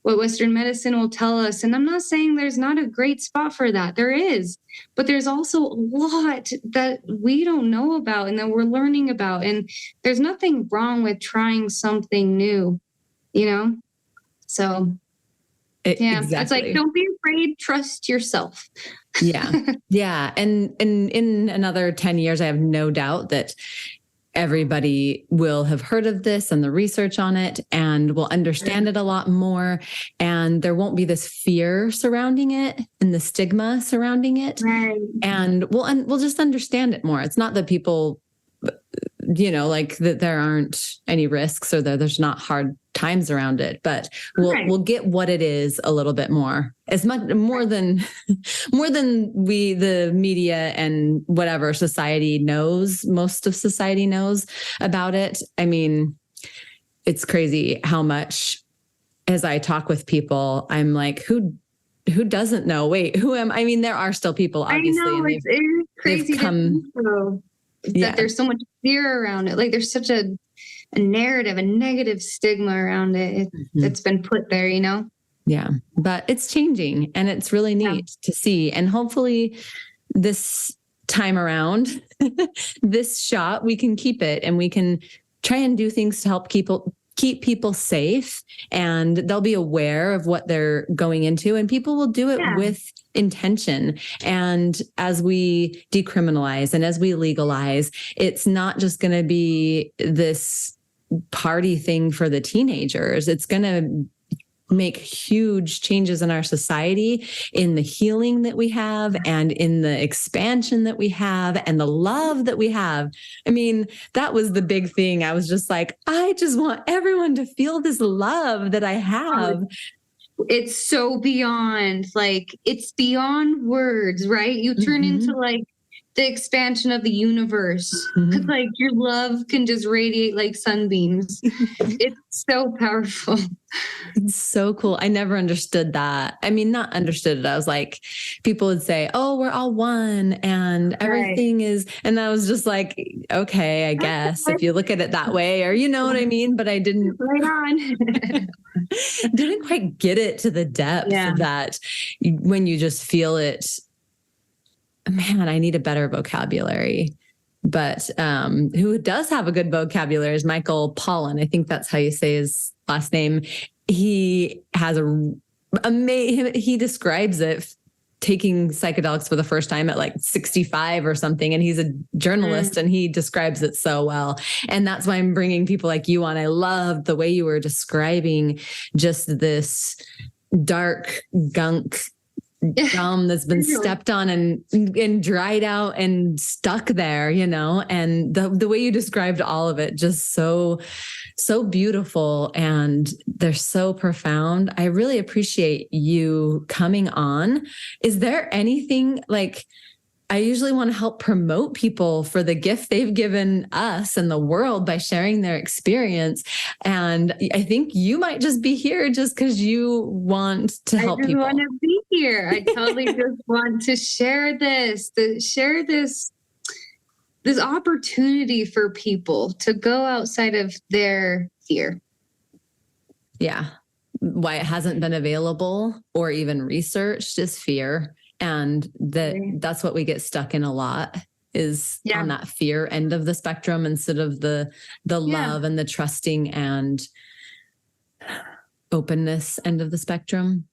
what Western medicine will tell us. And I'm not saying there's not a great spot for that. There is. But there's also a lot that we don't know about and that we're learning about. And there's nothing wrong with trying something new, So, exactly. It's like, don't be afraid, trust yourself. Yeah. Yeah. And in another 10 years, I have no doubt that everybody will have heard of this and the research on it and will understand it a lot more. And there won't be this fear surrounding it and the stigma surrounding it. Right. And we'll just understand it more. It's not that people like that there aren't any risks or that there's not hard times around it, but we'll get what it is a little bit more, as much more than the media and whatever society knows, most of society knows about it. I mean, it's crazy how much, as I talk with people, I'm like, who doesn't know? Wait, who am I? I mean, there are still people, obviously. I know, and it's crazy that there's so much fear around it. Like there's such a narrative, a negative stigma around it. It's been put there, Yeah, but it's changing, and it's really neat to see. And hopefully this time around, this shot, we can keep it, and we can try and do things to help keep people safe, and they'll be aware of what they're going into, and people will do it with intention. And as we decriminalize and as we legalize, it's not just going to be this party thing for the teenagers. It's going to make huge changes in our society, in the healing that we have and in the expansion that we have and the love that we have. I mean, that was the big thing. I was just like, I just want everyone to feel this love that I have. It's so beyond, it's beyond words, right? You turn into the expansion of the universe. Because your love can just radiate like sunbeams. It's so powerful. It's so cool. I never understood that. I mean, not understood it. I was like, people would say, oh, we're all one and everything is, and I was just like, okay, I guess if you look at it that way, or you know what I mean? But I didn't didn't quite get it to the depth of that when you just feel it. Man, I need a better vocabulary. But who does have a good vocabulary is Michael Pollan. I think that's how you say his last name. He has he describes it taking psychedelics for the first time at like 65 or something. And he's a journalist and he describes it so well. And that's why I'm bringing people like you on. I love the way you were describing just this dark gunk gum that's been stepped on and dried out and stuck there, and the way you described all of it, just so beautiful, and they're so profound. I really appreciate you coming on. Is there anything I usually want to help promote people for the gift they've given us and the world by sharing their experience. And I think you might just be here just because you want to help people. I just want to be here. I totally just want to share this opportunity for people to go outside of their fear. Yeah. Why it hasn't been available or even researched is fear. And that's what we get stuck in a lot is on that fear end of the spectrum instead of the love and the trusting and openness end of the spectrum.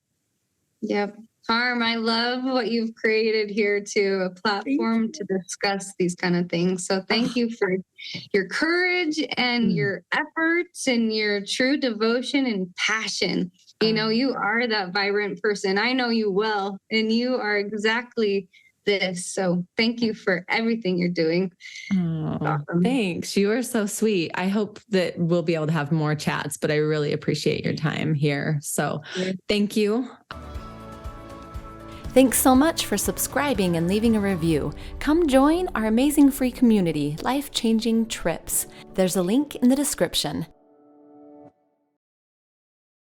Yep. Harm, I love what you've created here too, a platform to discuss these kind of things. So thank you for your courage and your efforts and your true devotion and passion. You are that vibrant person. I know you well, and you are exactly this. So thank you for everything you're doing. Oh, awesome. Thanks. You are so sweet. I hope that we'll be able to have more chats, but I really appreciate your time here. So thank you. Thanks so much for subscribing and leaving a review. Come join our amazing free community, Life Changing Trips. There's a link in the description.